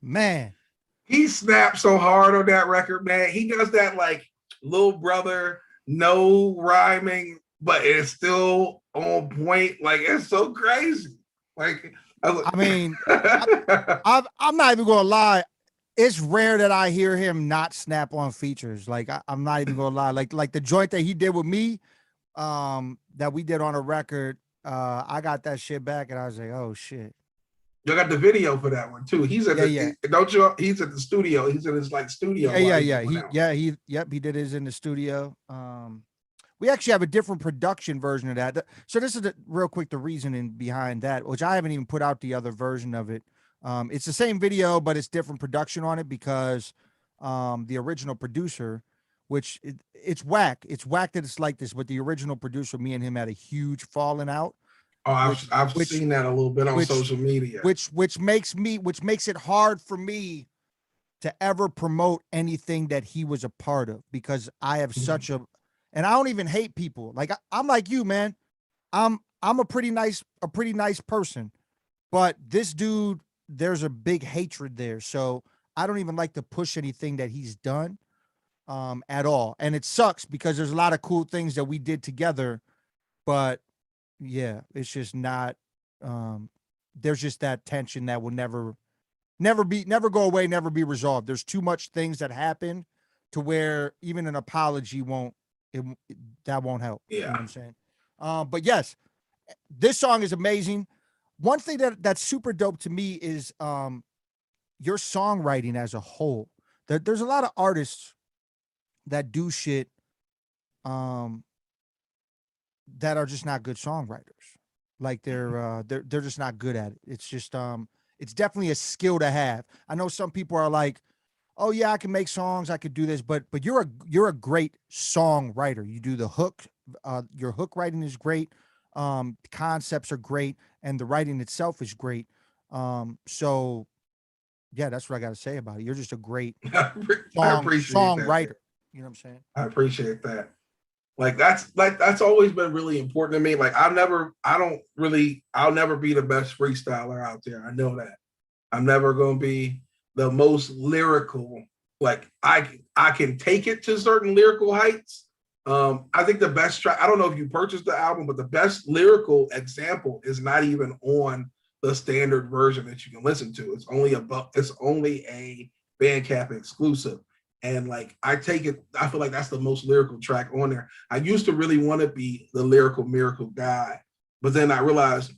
Man, he snapped so hard on that record, man. He does that like little brother, no rhyming, but it's still on point. Like, it's so crazy. Like, I mean, I'm not even gonna lie. It's rare that I hear him not snap on features. Like, I'm not even gonna lie. Like the joint that he did with me, that we did on a record. I got that shit back, and I was like, oh shit. You got the video for that one too. He's at he's at the studio. He's in his like studio. He did his in the studio. We actually have a different production version of that. So this is real quick, the reasoning behind that, which I haven't even put out the other version of it. It's the same video, but it's different production on it because the original producer, which it's whack. It's whack that it's like this, but the original producer, me and him had a huge falling out. Oh, I've seen that a little bit on social media. Which makes it hard for me to ever promote anything that he was a part of, because I have such a, and I don't even hate people. Like I'm like you, man. I'm a pretty nice person, but this dude, there's a big hatred there. So I don't even like to push anything that he's done at all. And it sucks because there's a lot of cool things that we did together, but yeah, it's just not, there's just that tension that will never go away, never be resolved. There's too much things that happen to where even an apology won't help. Yeah. You know what I'm saying? But yes, this song is amazing. One thing that's super dope to me is your songwriting as a whole. There's a lot of artists that do shit that are just not good songwriters. Like they're just not good at it. It's just it's definitely a skill to have. I know some people are like, oh yeah, I can make songs, I could do this, but you're a great songwriter. You do the hook, your hook writing is great, concepts are great, and the writing itself is great. So yeah, that's what I got to say about it. You're just a great songwriter. You know what I'm saying? I appreciate that. Like that's always been really important to me. Like I'll never be the best freestyler out there. I know that. I'm never going to be the most lyrical. Like I can take it to certain lyrical heights, I think the best track, I don't know if you purchased the album, but the best lyrical example is not even on the standard version that you can listen to. It's only a Bandcamp exclusive. And like I feel like that's the most lyrical track on there. I used to really want to be the lyrical miracle guy, but then I realized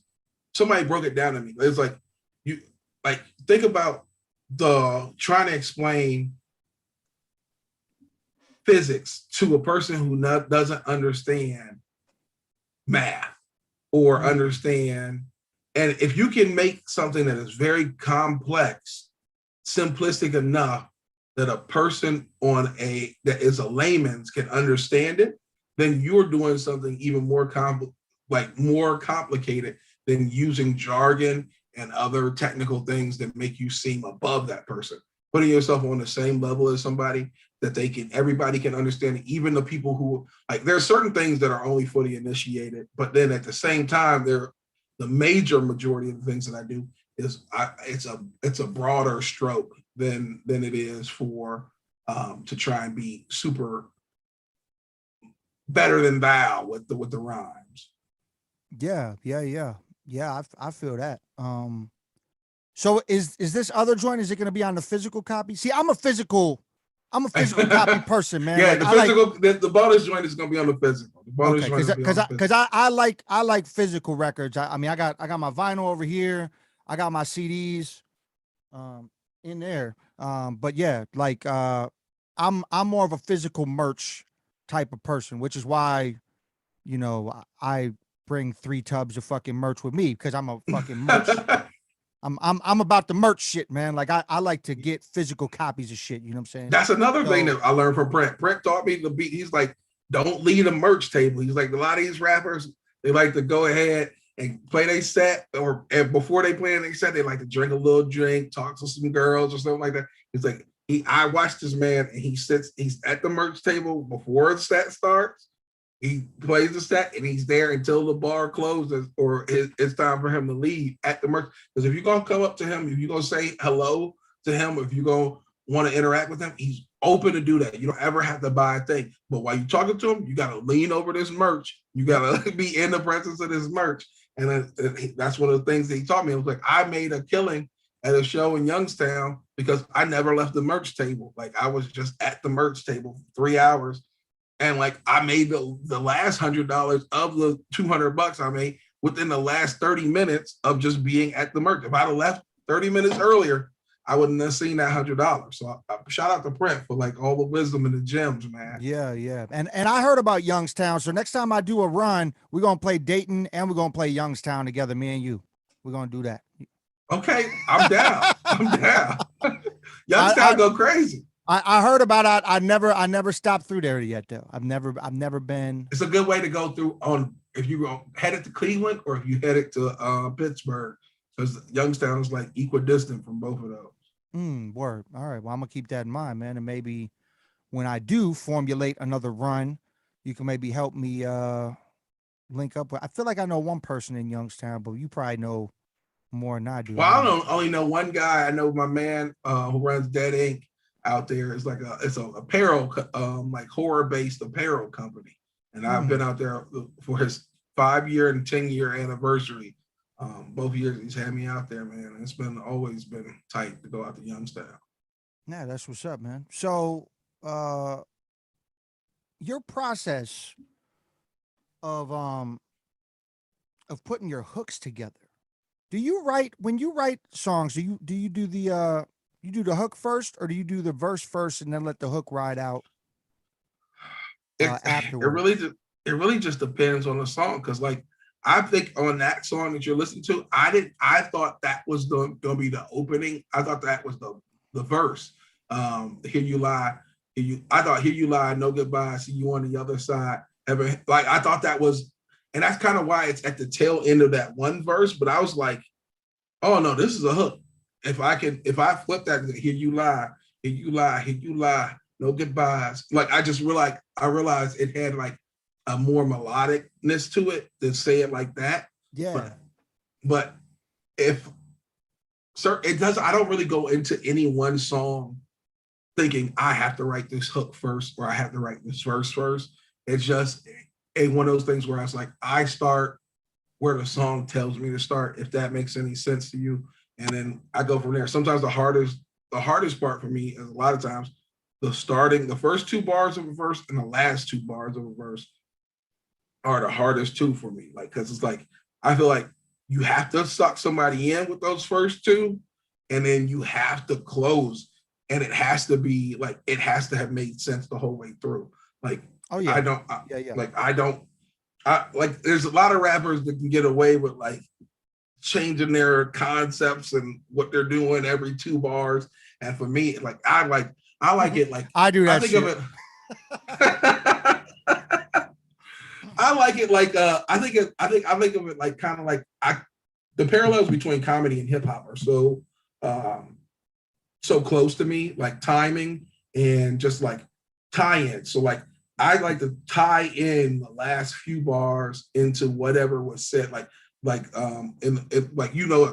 somebody broke it down to me. It's like you like think about the trying to explain physics to a person who doesn't understand math or understand. And if you can make something that is very complex, simplistic enough that a person that is a layman's can understand it, then you're doing something even more complicated than using jargon and other technical things that make you seem above that person. Putting yourself on the same level as somebody that everybody can understand, even the people who like, there are certain things that are only for the initiated, but then at the same time, the major majority of the things that I do is it's a broader stroke than it is for to try and be super better than thou with the rhymes. Yeah. I feel that. So is this other joint? Is it going to be on the physical copy? See, I'm a physical copy person, man. Yeah, like, the bonus joint is going to be on the physical. The bonus joint because I like physical records. I mean, I got my vinyl over here. I got my CDs, in there. But yeah, like I'm more of a physical merch type of person, which is why, I bring 3 tubs of fucking merch with me because I'm a fucking merch. I'm about the merch shit, man. Like I like to get physical copies of shit. You know what I'm saying? That's another thing that I learned from Brent. Brent taught me to be. He's like, don't lead a merch table. He's like, a lot of these rappers, they like to go ahead and play their set, and before they play their set, they like to drink a little drink, talk to some girls or something like that. He's like, I watched this man, and he's at the merch table before the set starts. He plays the set and he's there until the bar closes or it's time for him to leave at the merch. Because if you're going to come up to him, if you're going to say hello to him, if you're going to want to interact with him, he's open to do that. You don't ever have to buy a thing. But while you're talking to him, you got to lean over this merch. You got to be in the presence of this merch. And that's one of the things that he taught me. It was like, I made a killing at a show in Youngstown because I never left the merch table. Like I was just at the merch table for 3 hours. And like I made the last $100 of the $200 I made within the last 30 minutes of just being at the merch. If I'd have left 30 minutes earlier, I wouldn't have seen that $100. So I shout out to Brent for like all the wisdom and the gems, man. Yeah. And I heard about Youngstown. So next time I do a run, we're gonna play Dayton and we're gonna play Youngstown together, me and you. We're gonna do that. Okay, I'm down. I'm down. Youngstown go crazy. I heard about it. I never stopped through there yet though. I've never been. It's a good way to go through if you go headed to Cleveland or if you headed to Pittsburgh, because Youngstown is like equidistant from both of those. Word. All right. Well, I'm gonna keep that in mind, man. And maybe when I do formulate another run, you can maybe help me link up with. I feel like I know one person in Youngstown, but you probably know more than I do. Well, I don't only know one guy. I know my man who runs Dead Ink out there. It's like it's an apparel, like horror-based apparel company. And I've been out there for his 5-year and 10-year anniversary. Both years he's had me out there, man. It's always been tight to go out to Youngstown. Yeah, that's what's up, man. So your process of putting your hooks together. When you write songs, do you do the hook first, or do you do the verse first and then let the hook ride out afterwards? It really just depends on the song, because like I think on that song that you're listening to, I thought that was gonna be the opening. I thought that was the verse. Here you lie, I thought here you lie, no goodbye, see you on the other side. Like I thought that was, and that's kind of why it's at the tail end of that one verse. But I was like, oh no, this is a hook. If I flip that, here you lie, here you lie, here you lie, no goodbyes. Like I realized it had like a more melodicness to it to say it like that. Yeah. But it does. I don't really go into any one song thinking I have to write this hook first or I have to write this verse first. It's just one of those things where I was like, I start where the song tells me to start, if that makes any sense to you. And then I go from there. Sometimes the hardest part for me is a lot of times the first two bars of a verse and the last two bars of a verse are the hardest two for me. Like, cause it's like, I feel like you have to suck somebody in with those first two, and then you have to close. And it has to be like, it has to have made sense the whole way through. Like, Oh yeah. Like there's a lot of rappers that can get away with like changing their concepts and what they're doing every two bars. And for me, like I like it like I do that. I think shit. Of it. I like it like I think of it like kind of like the parallels between comedy and hip hop are so close to me, like timing and just like tie-in. So like I like to tie in the last few bars into whatever was said. Like a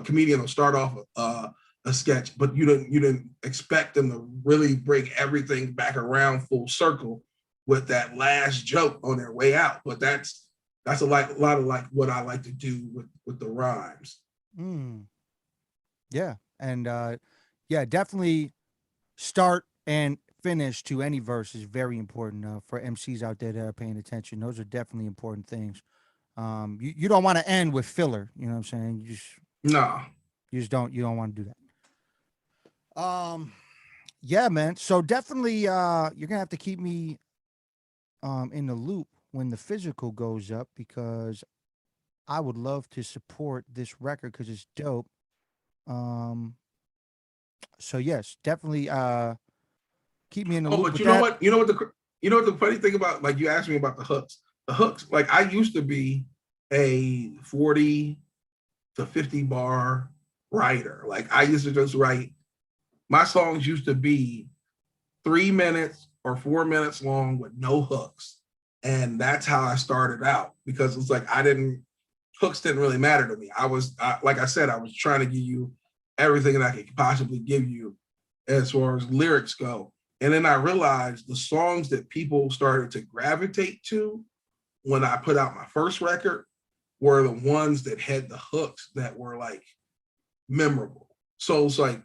comedian will start off a sketch, but you didn't expect them to really bring everything back around full circle with that last joke on their way out. But that's a lot of like what I like to do with the rhymes. Yeah, and definitely start and finish to any verse is very important for MCs out there that are paying attention. Those are definitely important things. You don't want to end with filler. You know what I'm saying? You don't want to do that. Yeah, man. So definitely, you're gonna have to keep me in the loop when the physical goes up, because I would love to support this record because it's dope. So yes, definitely keep me in the loop. But you know what the funny thing about, like, you asked me about the hooks. The hooks, like, I used to be a 40 to 50 bar writer. Like, I used to just write. My songs used to be 3 minutes or 4 minutes long with no hooks. And that's how I started out, because it's like hooks didn't really matter to me. Like I said, I was trying to give you everything that I could possibly give you as far as lyrics go. And then I realized the songs that people started to gravitate to when I put out my first record were the ones that had the hooks that were like memorable. So it's like,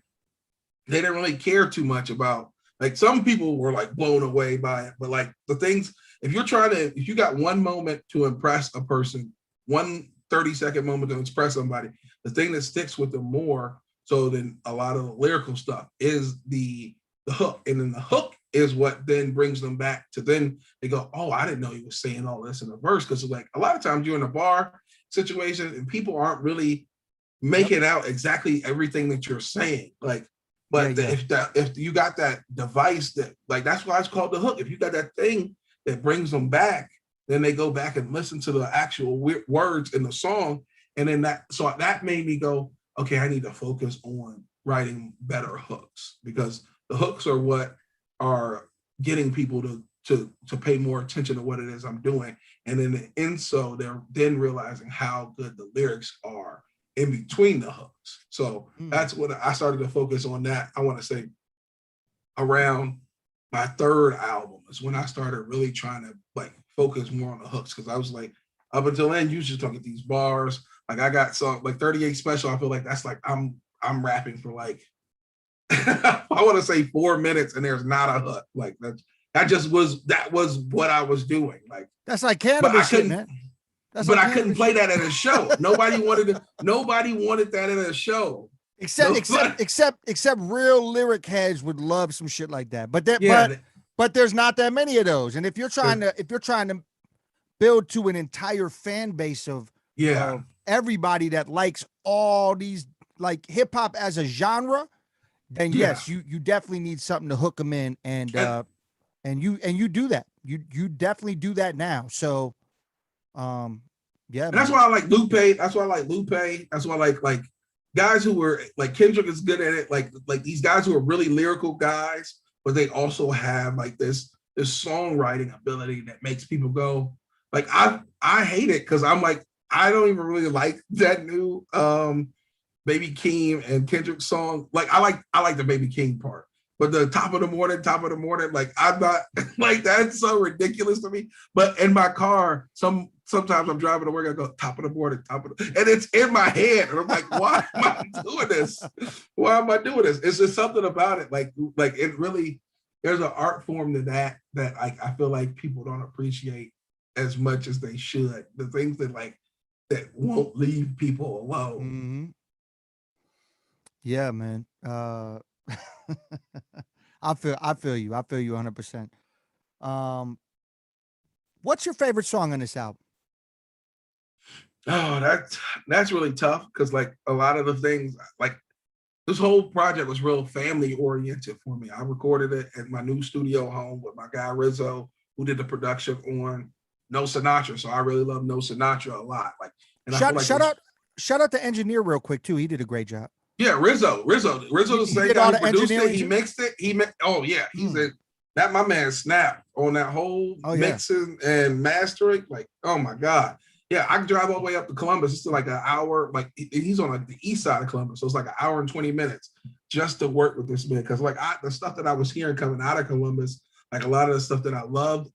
they didn't really care too much about, like, some people were like blown away by it, but like the things, if you got one moment to impress a person, 1 30-second moment to impress somebody, the thing that sticks with them more so than a lot of the lyrical stuff is the hook. And then the hook is what then brings them back to, then they go, oh, I didn't know he was saying all this in a verse. Because like a lot of times you're in a bar situation and people aren't really making out exactly everything that you're saying. Like, but if you got that device that, like, that's why it's called the hook. If you got that thing that brings them back, then they go back and listen to the actual words in the song. And then that made me go, okay, I need to focus on writing better hooks, because the hooks are what are getting people to pay more attention to what it is I'm doing. And then they're then realizing how good the lyrics are in between the hooks. So that's what I started to focus on. That, I want to say, around my third album is when I started really trying to like focus more on the hooks, because I was like, up until then, you just talking these bars. Like, I got some like 38 Special. I feel like that's like I'm rapping for like I want to say 4 minutes and there's not a hook. Like that was what I was doing. Like, that's like cannabis shit, man. I couldn't play that at a show. Nobody wanted that at a show. Except real lyric heads would love some shit like that. But there's not that many of those. And if you're trying to build to an entire fan base of everybody that likes all these, like, hip hop as a genre, then yes, you definitely need something to hook them in, and you do that. You definitely do that now. So and that's why I like Lupe. That's why I like Lupe. That's why I like guys who were like, Kendrick is good at it. Like these guys who are really lyrical guys, but they also have like this songwriting ability that makes people go, like, I hate it, because I'm like, I don't even really like that new Baby Keem and Kendrick song. Like, I like the Baby Keem part, But the top of the morning, like I'm not like that's so ridiculous to me. But in my car, sometimes I'm driving to work, I go top of the morning, and it's in my head, and I'm like, why am I doing this? Why am I doing this? It's just something about it, like it really. There's an art form to that like I feel like people don't appreciate as much as they should. The things that won't leave people alone. Mm-hmm. Yeah, man. I feel you. I feel you 100%. What's your favorite song on this album? Oh, that's really tough because like a lot of the things like this whole project was real family oriented for me. I recorded it at my new studio home with my guy Rizzo, who did the production on No Sinatra. So I really love No Sinatra a lot. Like, and shout out the engineer real quick too. He did a great job. Yeah, Rizzo, the same guy who produced it. He mixed it. Oh yeah, he's in that. My man snapped on that whole mixing and mastering. Like, oh my god, yeah. I can drive all the way up to Columbus. It's like an hour. Like he's on like the east side of Columbus, so it's like an hour and 20 minutes just to work with this man. Because like the stuff that I was hearing coming out of Columbus, like a lot of the stuff that I loved,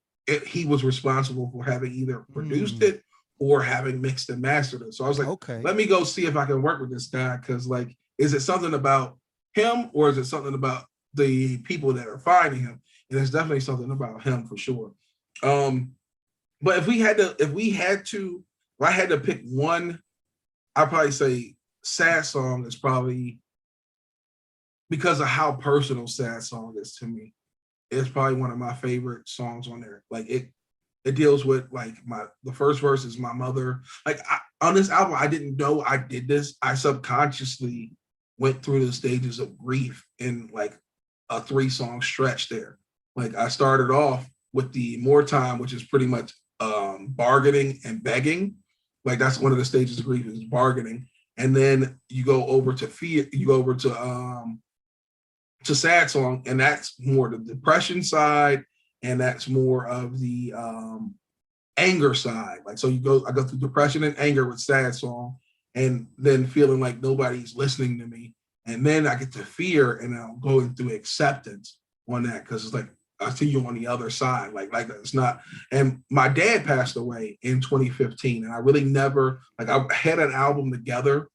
he was responsible for having either produced it or having mixed and mastered it. So I was like, okay, let me go see if I can work with this guy because like. Is it something about him or is it something about the people that are finding him? And it's definitely something about him for sure. But if I had to pick one, I'd probably say Sad Song is probably because of how personal Sad Song is to me. It's probably one of my favorite songs on there. Like it deals with like the first verse is my mother. Like on this album, I didn't know I did this. I subconsciously went through the stages of grief in like a 3-song stretch there. Like I started off with the More Time, which is pretty much bargaining and begging. Like that's one of the stages of grief is bargaining. And then you go over to fear, you go over to Sad Song, and that's more the depression side, and that's more of the anger side. Like so I go through depression and anger with Sad Song. And then feeling like nobody's listening to me. And then I get to fear and I'm going through acceptance on that because it's like, I see you on the other side. Like it's not. And my dad passed away in 2015. And I really never, like I had an album together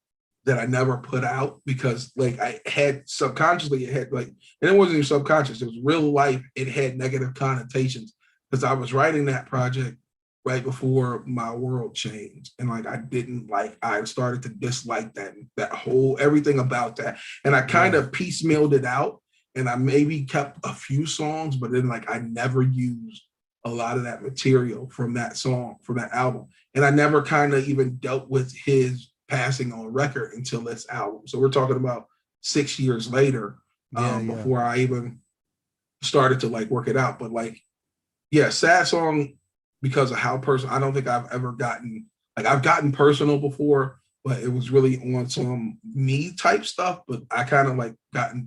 that I never put out because like I had subconsciously, it had like, and it wasn't even subconscious, it was real life. It had negative connotations because I was writing that project right before my world changed. And like, I started to dislike that whole, everything about that. And I kind of piecemealed it out and I maybe kept a few songs, but then like, I never used a lot of that material from that song, from that album. And I never kind of even dealt with his passing on record until this album. So we're talking about 6 years later before I even started to like work it out. But like, yeah, Sad Song, because of how personal, I don't think I've ever gotten, like I've gotten personal before, but it was really on some me type stuff. But I kind of like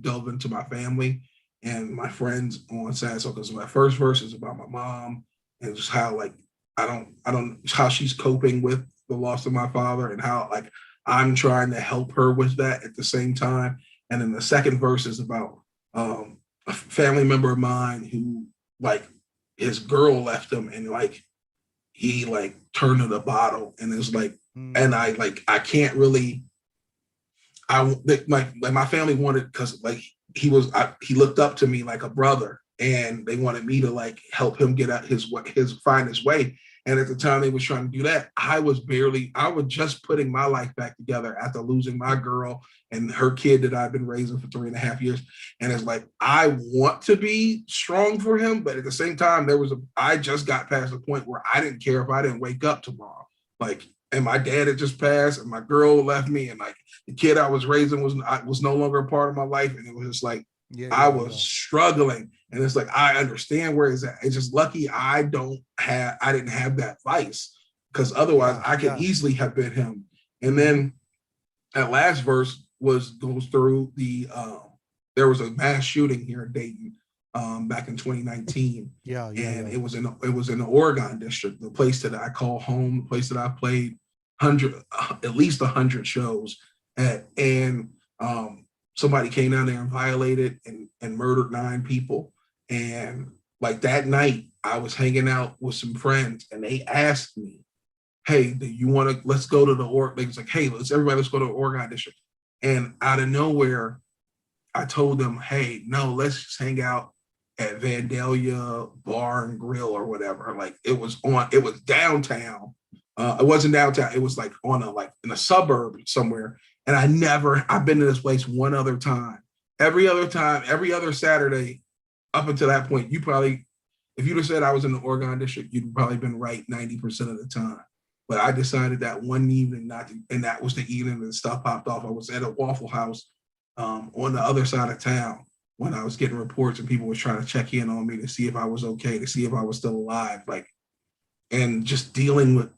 delved into my family and my friends on Sad Song because my first verse is about my mom and just how like, I don't, how she's coping with the loss of my father and how like I'm trying to help her with that at the same time. And then the second verse is about a family member of mine who like his girl left him and like he like turned to the bottle and it's like, and I can't really, my family wanted, cause like he looked up to me like a brother and they wanted me to like help him get out find his way. And at the time they was trying to do that, I was just putting my life back together after losing my girl and her kid that I've been raising for 3.5 years. And it's like, I want to be strong for him. But at the same time, I just got past the point where I didn't care if I didn't wake up tomorrow. Like, and my dad had just passed and my girl left me. And like the kid I was raising was no longer a part of my life. And it was just like, I was struggling. And it's like, I understand where he's at. It's just lucky I didn't have that vice because otherwise I could easily have been him. And then that last verse goes through there was a mass shooting here in Dayton back in 2019. It was in the Oregon district, the place that I call home, the place that I played at least 100 shows at. And somebody came down there and violated and murdered 9 people. And like that night, I was hanging out with some friends and they asked me, hey, do you want to, let's go to the They was like, hey, let's go to the Oregon district. And out of nowhere, I told them, hey, no, let's just hang out at Vandalia Bar and Grill or whatever. Like it was downtown. It wasn't downtown. It was like in a suburb somewhere. And I've been to this place one other time. Every other Saturday up until that point, if you'd have said I was in the Oregon district, you'd probably been right 90% of the time. But I decided that one evening and that was the evening that stuff popped off. I was at a Waffle House on the other side of town when I was getting reports and people were trying to check in on me to see if I was okay, to see if I was still alive. And just dealing with,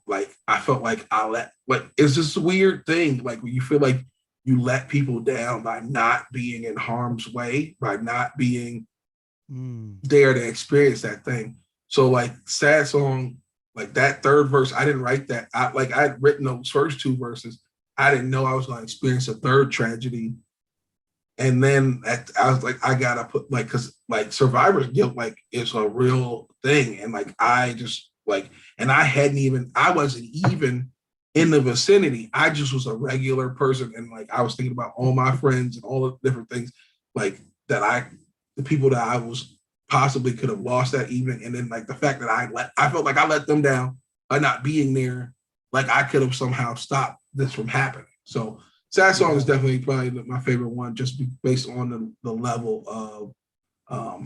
I felt like it's just a weird thing. Like when you feel like you let people down by not being in harm's way, by not being there to experience that thing. So Sad Song, that third verse, I didn't write that. I'd written those first 2 verses. I didn't know I was going to experience a third tragedy. And then I was like, I gotta put because survivor's guilt is a real thing. And I just and I wasn't even in the vicinity. I just was a regular person. And I was thinking about all my friends and all the different things the people that I was possibly could have lost that evening. And then the fact that I felt like I let them down by not being there. I could have somehow stopped this from happening. So Sad Song is definitely probably my favorite one, just based on the level of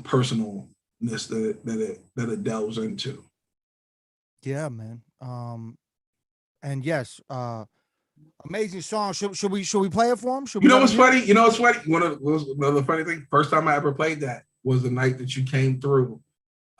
personalness that it delves into. Yeah, man. And yes, amazing song. Should we play it for him? You know what's funny? Another funny thing. First time I ever played that was the night that you came through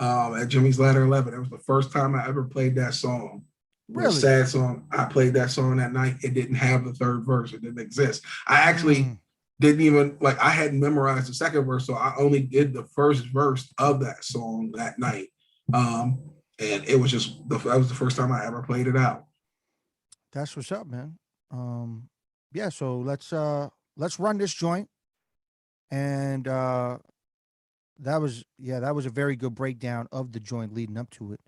at Jimmy's Ladder 11. It was the first time I ever played that song. Really? Sad Song. I played that song that night. It didn't have the third verse. It didn't exist. I actually didn't even I hadn't memorized the second verse, so I only did the first verse of that song that night. And it was that was the first time I ever played it out. That's what's up, man. Yeah. So let's run this joint, and that was a very good breakdown of the joint leading up to it.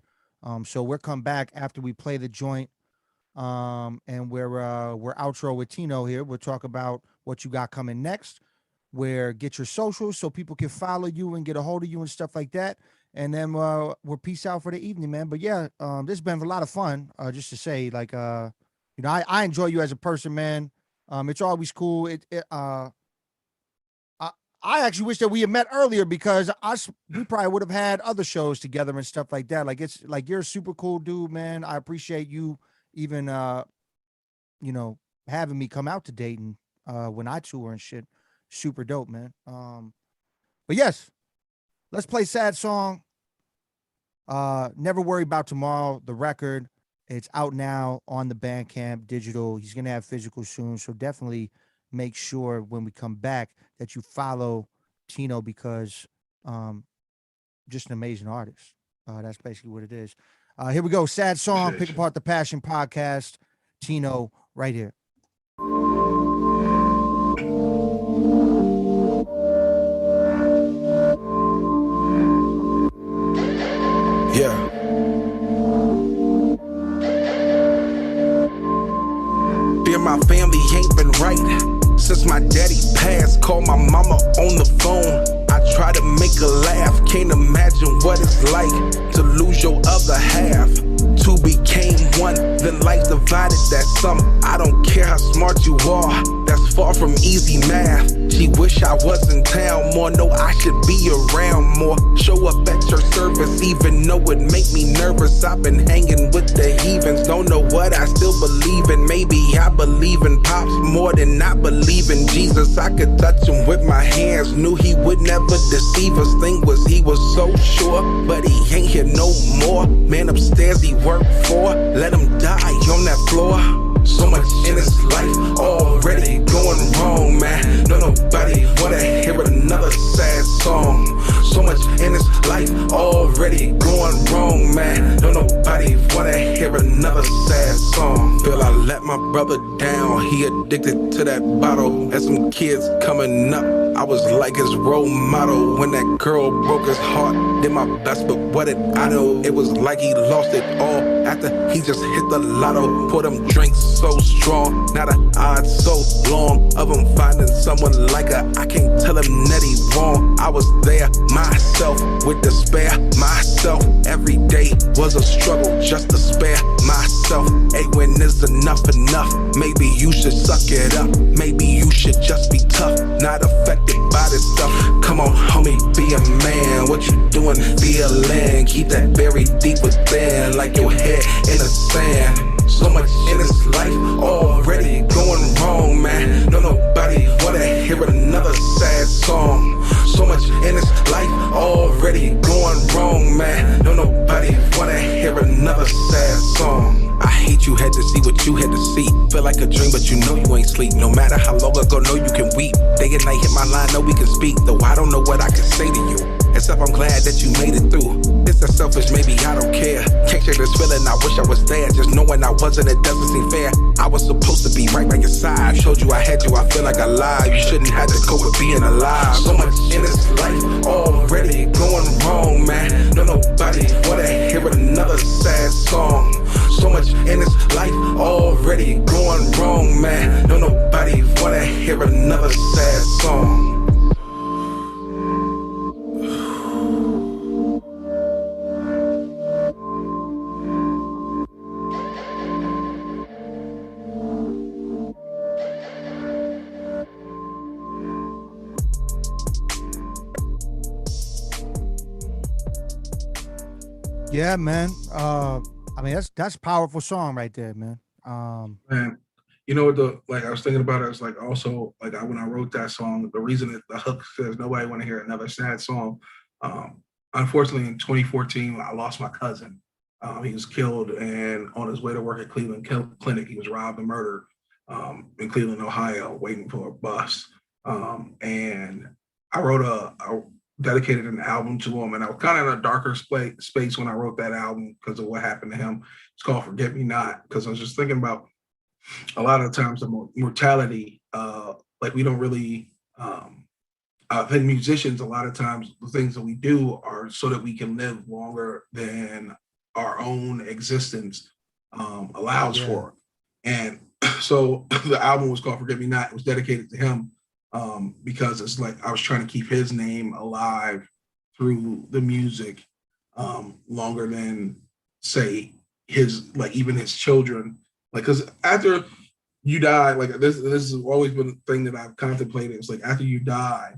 So we'll come back after we play the joint, and we're outro with Tino here. We'll talk about what you got coming next, get your socials so people can follow you and get a hold of you and stuff like that. And then we'll peace out for the evening, man. But yeah, this has been a lot of fun. Just to say, I enjoy you as a person, man. It's always cool. I actually wish that we had met earlier because we probably would have had other shows together and stuff like that. It's you're a super cool dude, man. I appreciate you even, having me come out to Dayton when I tour and shit. Super dope, man. But yes, let's play Sad Song. Never Worry About Tomorrow, the record. It's out now on the Bandcamp digital. He's going to have physical soon. So definitely make sure when we come back that you follow Tino because just an amazing artist. That's basically what it is. Here we go. Sad Song, Pick Apart the Passion podcast. Tino right here. Yeah. Fear my family ain't been right since my daddy passed. Called my mama on the phone. I try to make her laugh. Can't imagine what it's like to lose your other half. Two became one, then life divided that sum. I don't care how smart you are, that's far from easy math. She wish I was in town more, know I should be around more. Show up at your service, even though it make me nervous. I've been hanging with the heathens, don't know what I still believe in. Maybe I believe in Pops more than I believe in Jesus. I could touch him with my hands, knew he would never deceive us. Thing was he was so sure, but he ain't here no more. Man upstairs he worked for, let him die on that floor. So much in his life already going wrong, man. No nobody wanna hear another sad song. So much in his life already going wrong, man. No nobody wanna hear another sad song. Feel I let my brother down, he He addicted to that bottle. Had some kids coming up, I was like his role model. When that girl broke his heart, did my best, but what did I know? It was like he lost it all after he just hit the lotto. Pour them drinks so strong, now the odds so long of him finding someone like her. I can't tell him that he wrong. I was there myself with despair, myself. Every day was a struggle just to spare myself. Hey, when is enough enough? Maybe you should suck it up. Maybe you should just be tough, not affected by this stuff. Come on, homie, be a man. What you doing? Feeling, keep that buried deep within, like your head in the sand. So much in this life already going wrong, man. No, nobody wanna hear another sad song. So much in this life already going wrong, man. No, nobody wanna hear another sad song. I hate you had to see what you had to see. Feel like a dream, but you know you ain't sleep. No matter how long ago, know you can weep. Day and night hit my line, know we can speak. Though I don't know what I can say to you, except I'm glad that you made it through. It's that selfish, maybe I don't care. Can't shake this feeling, I wish I was there. Just knowing I wasn't, it doesn't seem fair. I was supposed to be right by your side. Told you I had you, I feel like I lied. You shouldn't have to cope with being alive. So much in this life already going wrong, man. No, nobody wanna hear another sad song. So much in this life already going wrong, man. No, nobody wanna hear another sad song. Yeah, man. I mean, that's a powerful song right there, man. Man, you know what I was thinking about it. It's like also like when I wrote that song, the reason that the hook says nobody want to hear another sad song. Unfortunately, in 2014, I lost my cousin. He was killed, and on his way to work at Cleveland Clinic, he was robbed and murdered in Cleveland, Ohio, waiting for a bus. And I dedicated an album to him, and I was kind of in a darker space when I wrote that album because of what happened to him. It's called "Forget Me Not," because I was just thinking about a lot of the times the mortality, like we don't really. I think musicians, a lot of times, the things that we do are so that we can live longer than our own existence allows for. And so the album was called "Forget Me Not." It was dedicated to him. Because it's like I was trying to keep his name alive through the music longer than say his, like even his children, like because after you die, like this has always been a thing that I've contemplated. It's like after you die,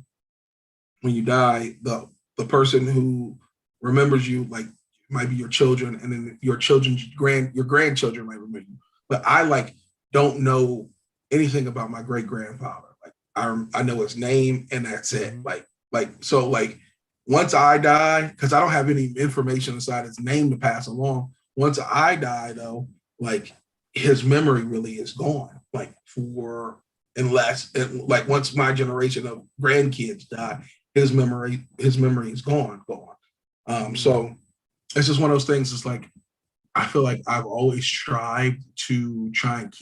when you die, the person who remembers you like might be your children, and then your grandchildren might remember you. But I like don't know anything about my great grandfather. I know his name and that's it. So once I die, because I don't have any information inside his name to pass along. Once I die, though, like his memory really is gone. Like once my generation of grandkids die, his memory is gone. So it's just one of those things. It's like I feel like I've always tried to try and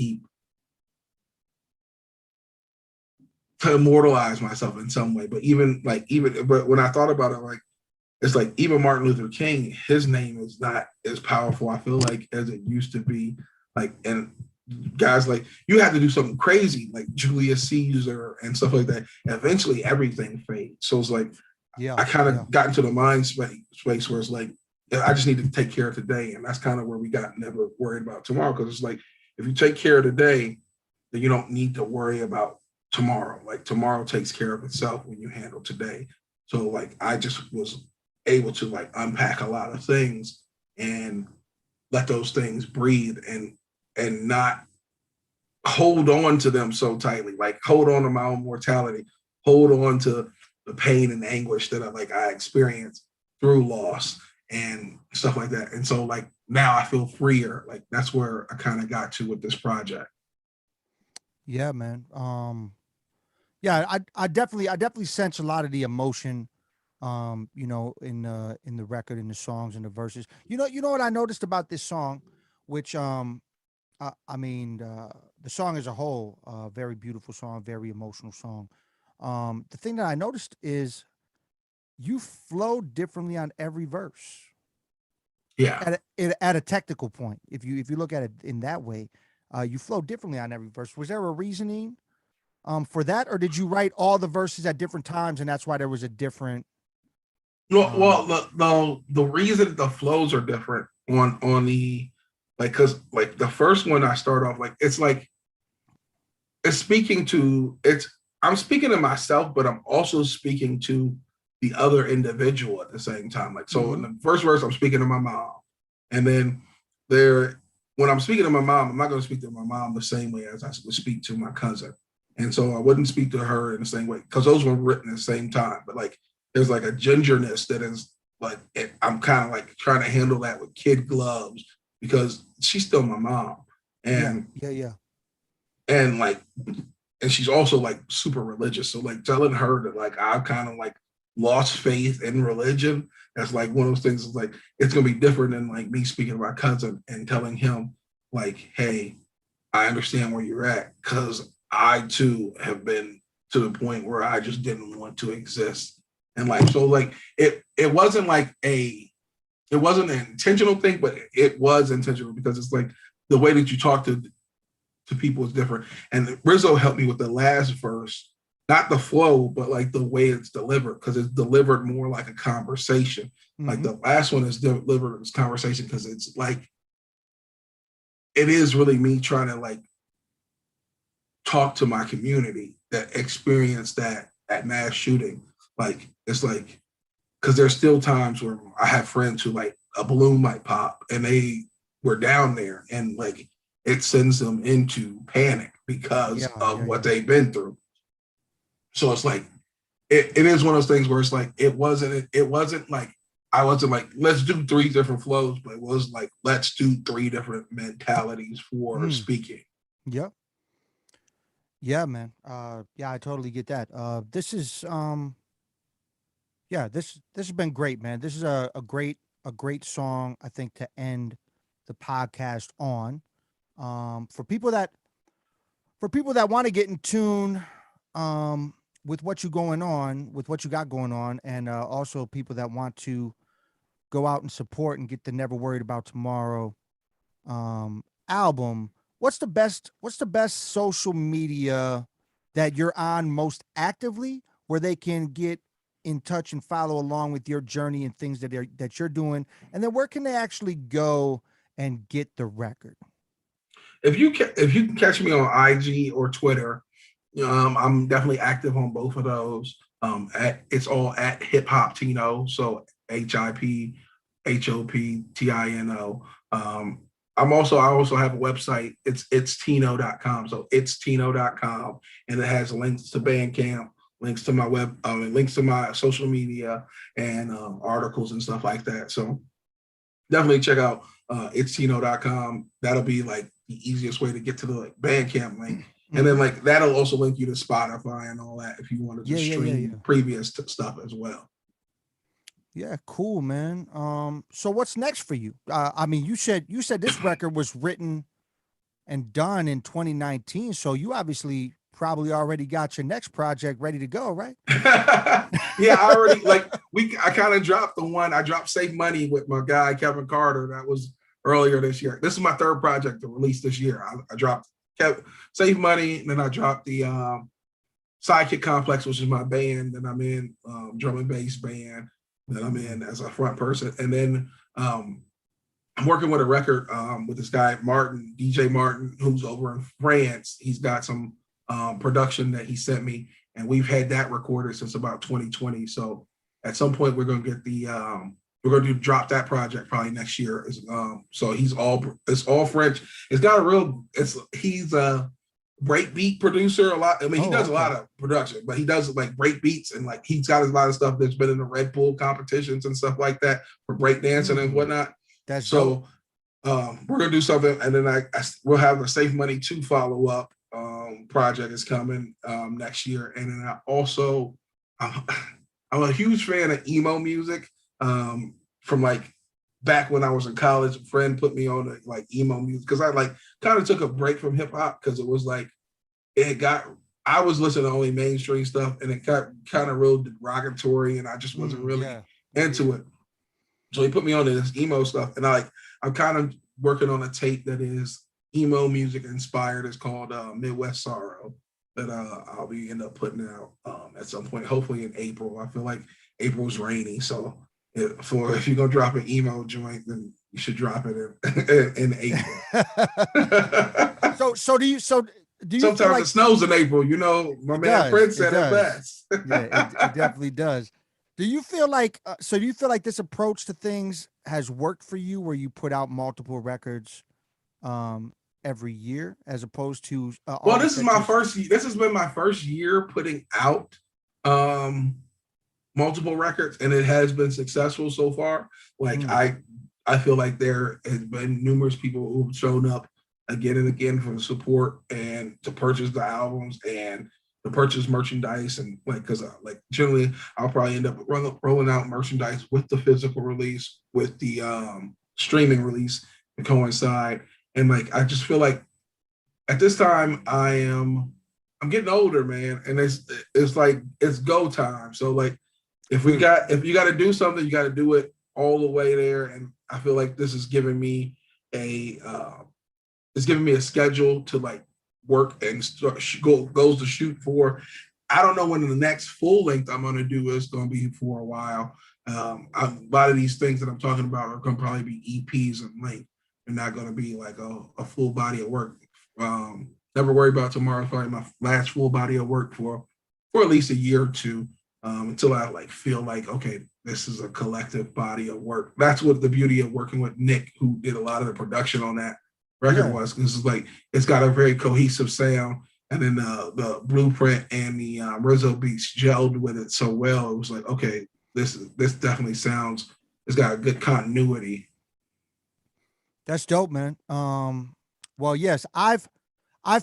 to immortalize myself in some way. But but when I thought about it, like it's like even Martin Luther King, his name is not as powerful, I feel like, as it used to be. Like, and guys like you have to do something crazy, like Julius Caesar and stuff like that. And eventually everything fades. So it's like I kind of got into the mind space where it's like I just need to take care of today. And that's kind of where we got never worried about tomorrow. Because it's like if you take care of today, then you don't need to worry about tomorrow. Like tomorrow takes care of itself when you handle today. So like I just was able to like unpack a lot of things and let those things breathe and not hold on to them so tightly. Like hold on to my own mortality, hold on to the pain and anguish that I experienced through loss and stuff like that. And so like now I feel freer. Like that's where I kind of got to with this project. Yeah, man. Yeah, I definitely sense a lot of the emotion, in the record, in the songs, and the verses. You know what I noticed about this song, which I mean, the song as a whole, very beautiful song, very emotional song. The thing that I noticed is you flow differently on every verse Yeah. at a technical point. If you look at it in that way, you flow differently on every verse. Was there a reasoning for that, or did you write all the verses at different times, and that's why there was a different? Well, the reason the flows are different on the like, because like the first one I start off like it's speaking to it's I'm speaking to myself, but I'm also speaking to the other individual at the same time. Like, so in Mhm. the first verse, I'm speaking to my mom, and then there when I'm speaking to my mom, I'm not going to speak to my mom the same way as I would speak to my cousin, and so I wouldn't speak to her in the same way because those were written at the same time. But like, there's like a gingerness that is like I'm kind of like trying to handle that with kid gloves because she's still my mom, Yeah, and yeah, yeah. and like and she's also like super religious. So like telling her that like I've kind of like lost faith in religion, that's like one of those things. Is like it's gonna be different than like me speaking to my cousin and telling him like, hey, I understand where you're at because I too have been to the point where I just didn't want to exist. And like so like it wasn't like it wasn't an intentional thing, but it was intentional because it's like the way that you talk to people is different. And Rizzo helped me with the last verse, not the flow, but like the way it's delivered, because it's delivered more like a conversation. Like Mhm. the last one is delivered as conversation because it's like it is really me trying to like talk to my community that experienced that mass shooting. Like it's like because there's still times where I have friends who like a balloon might pop and they were down there and like it sends them into panic because Yeah, of yeah, what yeah. they've been through. So it's like it is one of those things where it's like it wasn't like I wasn't like let's do three different flows, but it was like let's do three different mentalities for Mm. speaking. Yep. Yeah, man. Yeah, I totally get that. This is yeah, this has been great, man. This is a great song, I think, to end the podcast on. For people that want to get in tune with what you going on, with what you got going on, and also people that want to go out and support and get the Never Worried About Tomorrow album. What's the best social media that you're on most actively where they can get in touch and follow along with your journey and things that you're doing, and then where can they actually go and get the record? If you can catch me on IG or Twitter, I'm definitely active on both of those. It's all at Hip Hop Tino, so HIPHOPTINO. I also have a website. It's Tino.com, so it's Tino.com, and it has links to Bandcamp, links to my web, links to my social media, and articles and stuff like that. So definitely check out it's Tino.com. That'll be like the easiest way to get to the like Bandcamp link. And then Mhm. like that'll also link you to Spotify and all that if you wanted to Yeah, yeah, yeah, stream yeah. previous stuff as well. Yeah, cool, man. So what's next for you? I mean, you said this record was written and done in 2019, so you obviously probably already got your next project ready to go, right? Yeah, I already like I kind of dropped the one. I dropped Save Money with my guy Kevin Carter. That was earlier this year. This is my third project to release this year. I dropped Save Money, and then I dropped the Sidekick Complex, which is my band that I'm in, drum and bass band that I'm in as a front person. And then I'm working with a record with this guy, Martin, DJ Martin, who's over in France. He's got some production that he sent me, and we've had that recorded since about 2020. So at some point, we're going to get we're going to drop that project probably next year. So it's all French. It's got a real, he's a breakbeat producer a lot. I mean, he Oh, does a lot okay. of production, but he does like break beats and like he's got a lot of stuff that's been in the Red Bull competitions and stuff like that for breakdancing and Mm, whatnot. that's dope. So we're gonna do something, and then we'll have a Safe Money 2 follow up project is coming next year, and then I also I'm, I'm a huge fan of emo music from like back when I was in college, a friend put me on like emo music because I like kind of took a break from hip hop because it was like I was listening to only mainstream stuff and it got kind of real derogatory and I just wasn't really into it. So he put me on to this emo stuff and I'm kind of working on a tape that is emo music inspired. It's called Midwest Sorrow that I'll be end up putting out at some point, hopefully in April. I feel like April's rainy, so if you're gonna drop an emo joint, then you should drop it in April. So do you Sometimes feel like it snows in April, you know. My man Prince said it best. Yeah, it definitely does. Do you feel like do you feel like this approach to things has worked for you where you put out multiple records every year as opposed to well, this has been my first year putting out multiple records and it has been successful so far. Like I feel like there has been numerous people who've shown up again and again for the support and to purchase the albums and to purchase merchandise and like because like generally I'll probably end up rolling out merchandise with the physical release with the streaming release to coincide. And like I just feel like at this time I'm getting older, man, and it's like it's go time. So like if you got to do something, you got to do it all the way there. And I feel like this is giving me a schedule to like work and goes to shoot for. I don't know when the next full length I'm going to do is going to be for a while. A lot of these things that I'm talking about are going to probably be EPs in length. They're not going to be like a full body of work. Never Worry About Tomorrow is probably my last full body of work for at least a year or two until I like feel like, okay, this is a collective body of work. That's what the beauty of working with Nick, who did a lot of the production on that record was, because it's like it's got a very cohesive sound, and then the blueprint and the Rizzo beats gelled with it so well. It was like, okay, this definitely sounds. It's got a good continuity. That's dope, man. Well, yes, I've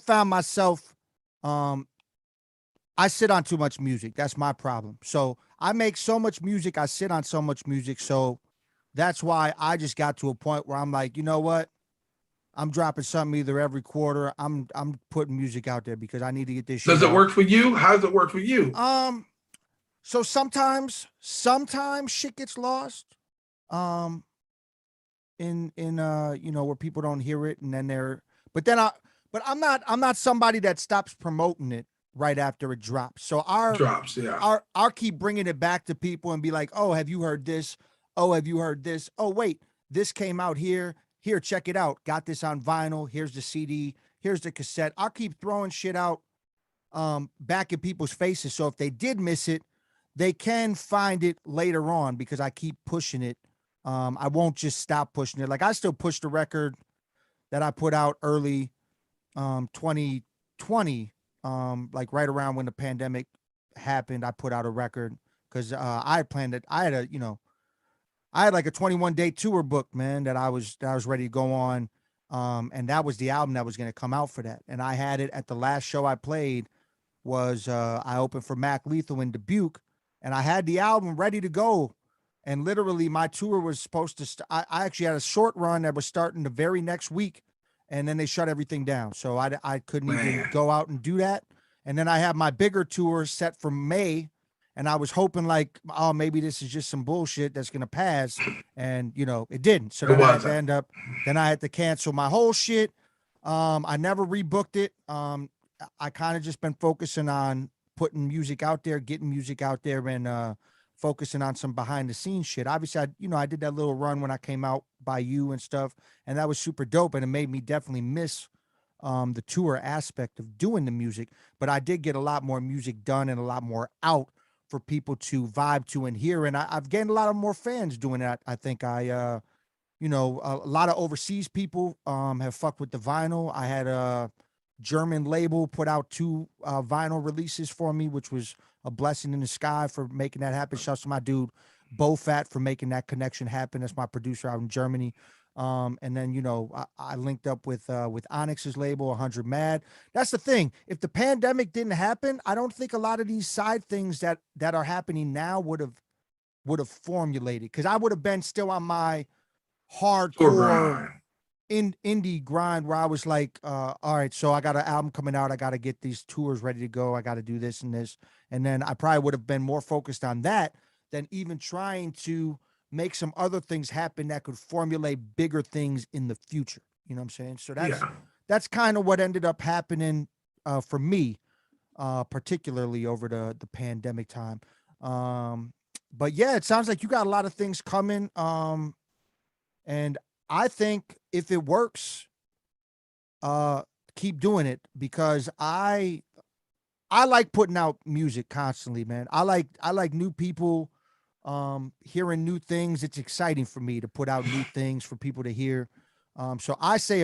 found myself I sit on too much music. That's my problem. So I make so much music. I sit on so much music. So that's why I just got to a point where I'm like, you know what? I'm dropping something either every quarter. I'm putting music out there because I need to get this shit Does it out. work for you? How does it work for you? So sometimes shit gets lost. In you know, where people don't hear it and then I'm not somebody that stops promoting it right after it drops. So I'll keep bringing it back to people and be like, oh, have you heard this? Oh, have you heard this? Oh, wait, this came out here. Here, check it out. Got this on vinyl. Here's the CD. Here's the cassette. I'll keep throwing shit out back in people's faces. So if they did miss it, they can find it later on because I keep pushing it. I won't just stop pushing it. Like I still push the record that I put out early 2020, like right around when the pandemic happened. I put out a record because I had planned it. I had like a 21-day tour book, man, that I was ready to go on. And that was the album that was going to come out for that. And I had it at the last show I played was I opened for Mac Lethal in Dubuque, and I had the album ready to go. And literally my tour was supposed to I actually had a short run that was starting the very next week, and then they shut everything down. So I couldn't even go out and do that. And then I had my bigger tour set for May, and I was hoping like, oh, maybe this is just some bullshit that's going to pass. And, you know, it didn't. So then I had to cancel my whole shit. I never rebooked it. I kind of just been focusing on putting music out there, getting music out there, and focusing on some behind the scenes shit. Obviously, I did that little run when I came out by you and stuff, and that was super dope. And it made me definitely miss the tour aspect of doing the music. But I did get a lot more music done and a lot more out for people to vibe to and hear. And I've gained a lot of more fans doing that. I think a lot of overseas people have fucked with the vinyl. I had a German label put out 2 vinyl releases for me, which was a blessing in the sky for making that happen. Shouts to my dude Bo Fat for making that connection happen. That's my producer out in Germany. And then, I linked up with Onyx's label, 100 Mad. That's the thing. If the pandemic didn't happen, I don't think a lot of these side things that are happening now would have formulated, because I would have been still on my Tour hardcore grind. indie grind where I was like, all right, so I got an album coming out. I got to get these tours ready to go. I got to do this and this. And then I probably would have been more focused on that than even trying to make some other things happen that could formulate bigger things in the future. You know what I'm saying? So that's kind of what ended up happening for me, particularly over the pandemic time. But yeah, it sounds like you got a lot of things coming. And I think if it works, keep doing it, because I like putting out music constantly, man. I like new people, hearing new things. It's exciting for me to put out new things for people to hear. So I say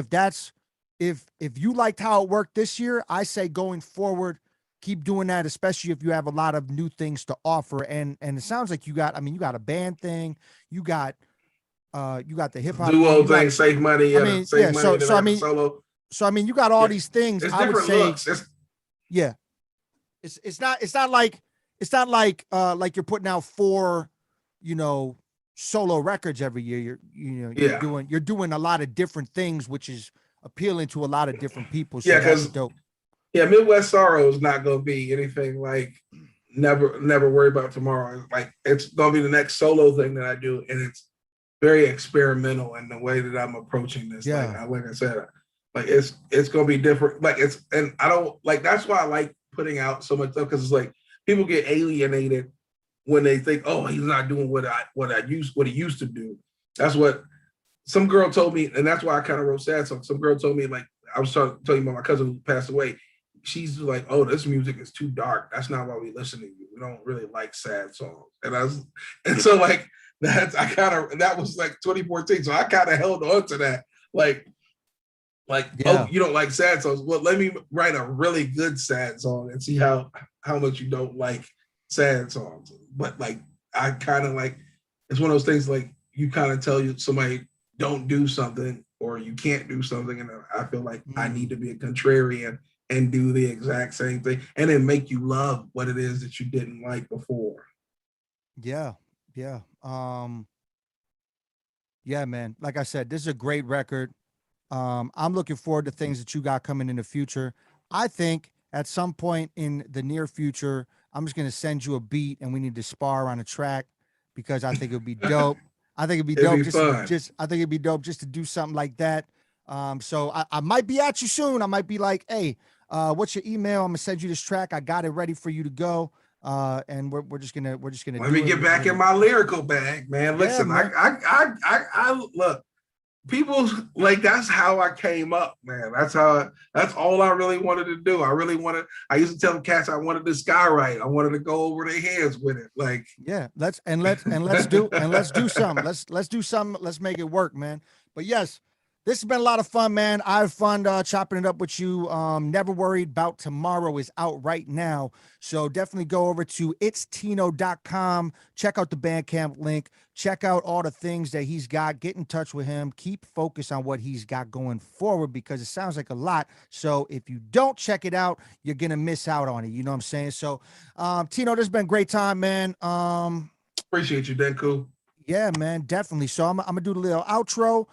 if you liked how it worked this year, I say going forward, keep doing that, especially if you have a lot of new things to offer. And it sounds like you got a band thing, you got the hip hop Duo thing, thing, save money. I mean, yeah. Solo. So I mean, you got all Yeah. these things. It's I would different say, looks. yeah. It's not like you're putting out 4, solo records every year. You're doing a lot of different things, which is appealing to a lot of different people. So that's dope. Yeah, Midwest Sorrow is not gonna be anything like never worry about tomorrow. Like it's gonna be the next solo thing that I do, and it's very experimental in the way that I'm approaching this. Yeah. Like I said, like it's gonna be different. Like and I don't like that's why I like putting out so much stuff, because it's like people get alienated when they think, oh, he's not doing what he used to do. That's what some girl told me, and that's why I kind of wrote sad songs. Some girl told me, like, I was telling you about my cousin who passed away. She's like, oh, this music is too dark. That's not why we listen to you. We don't really like sad songs. And so like that was like 2014. So I kind of held on to that. Like, oh, you don't like sad songs. Well, let me write a really good sad song and see how much you don't like sad songs. But like, I kind of like, it's one of those things like you kind of tell somebody don't do something or you can't do something. And I feel like I need to be a contrarian and do the exact same thing, and then make you love what it is that you didn't like before. Yeah. Yeah, man. Like I said, this is a great record. I'm looking forward to things that you got coming in the future. I think at some point in the near future, I'm just gonna send you a beat and we need to spar on a track, because I think it'd be dope. I think it'd be dope just to do something like that. So I might be at you soon. I might be like, hey, what's your email? I'm gonna send you this track. I got it ready for you to go. And we're just gonna let me get back in my lyrical bag, man. Listen, man. I look, people like, that's how I came up, man. That's all I really wanted to do. I used to tell cats I wanted to skywrite. I wanted to go over their heads with it. Like, yeah, let's do something. Let's do something. Let's make it work, man. But yes, this has been a lot of fun, man. I have fun chopping it up with you. Never Worried About Tomorrow is out right now. So definitely go over to itstino.com. Check out the Bandcamp link. Check out all the things that he's got. Get in touch with him. Keep focused on what he's got going forward, because it sounds like a lot. So if you don't check it out, you're going to miss out on it. You know what I'm saying? So, Tino, this has been a great time, man. Appreciate you, Denku. Yeah, man, definitely. So I'm going to do the little outro.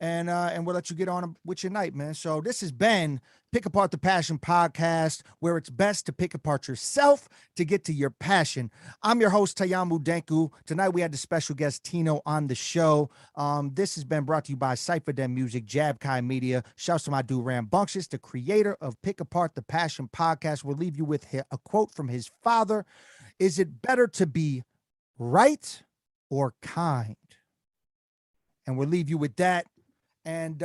And we'll let you get on with your night, man. So this has been Pick Apart the Passion podcast, where it's best to pick apart yourself to get to your passion. I'm your host, Tayamu Denku. Tonight we had the special guest Tino on the show. This has been brought to you by Cypher Den Music, Jab Kai Media. Shouts to my dude Rambunctious, the creator of Pick Apart the Passion podcast. We'll leave you with a quote from his father. Is it better to be right or kind? And we'll leave you with that. And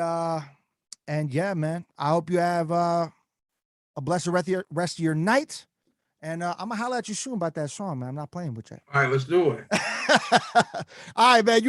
yeah, man, I hope you have a blessed rest of your night. And I'm gonna holler at you soon about that song, man. I'm not playing with you. All right, let's do it. All right, man. You have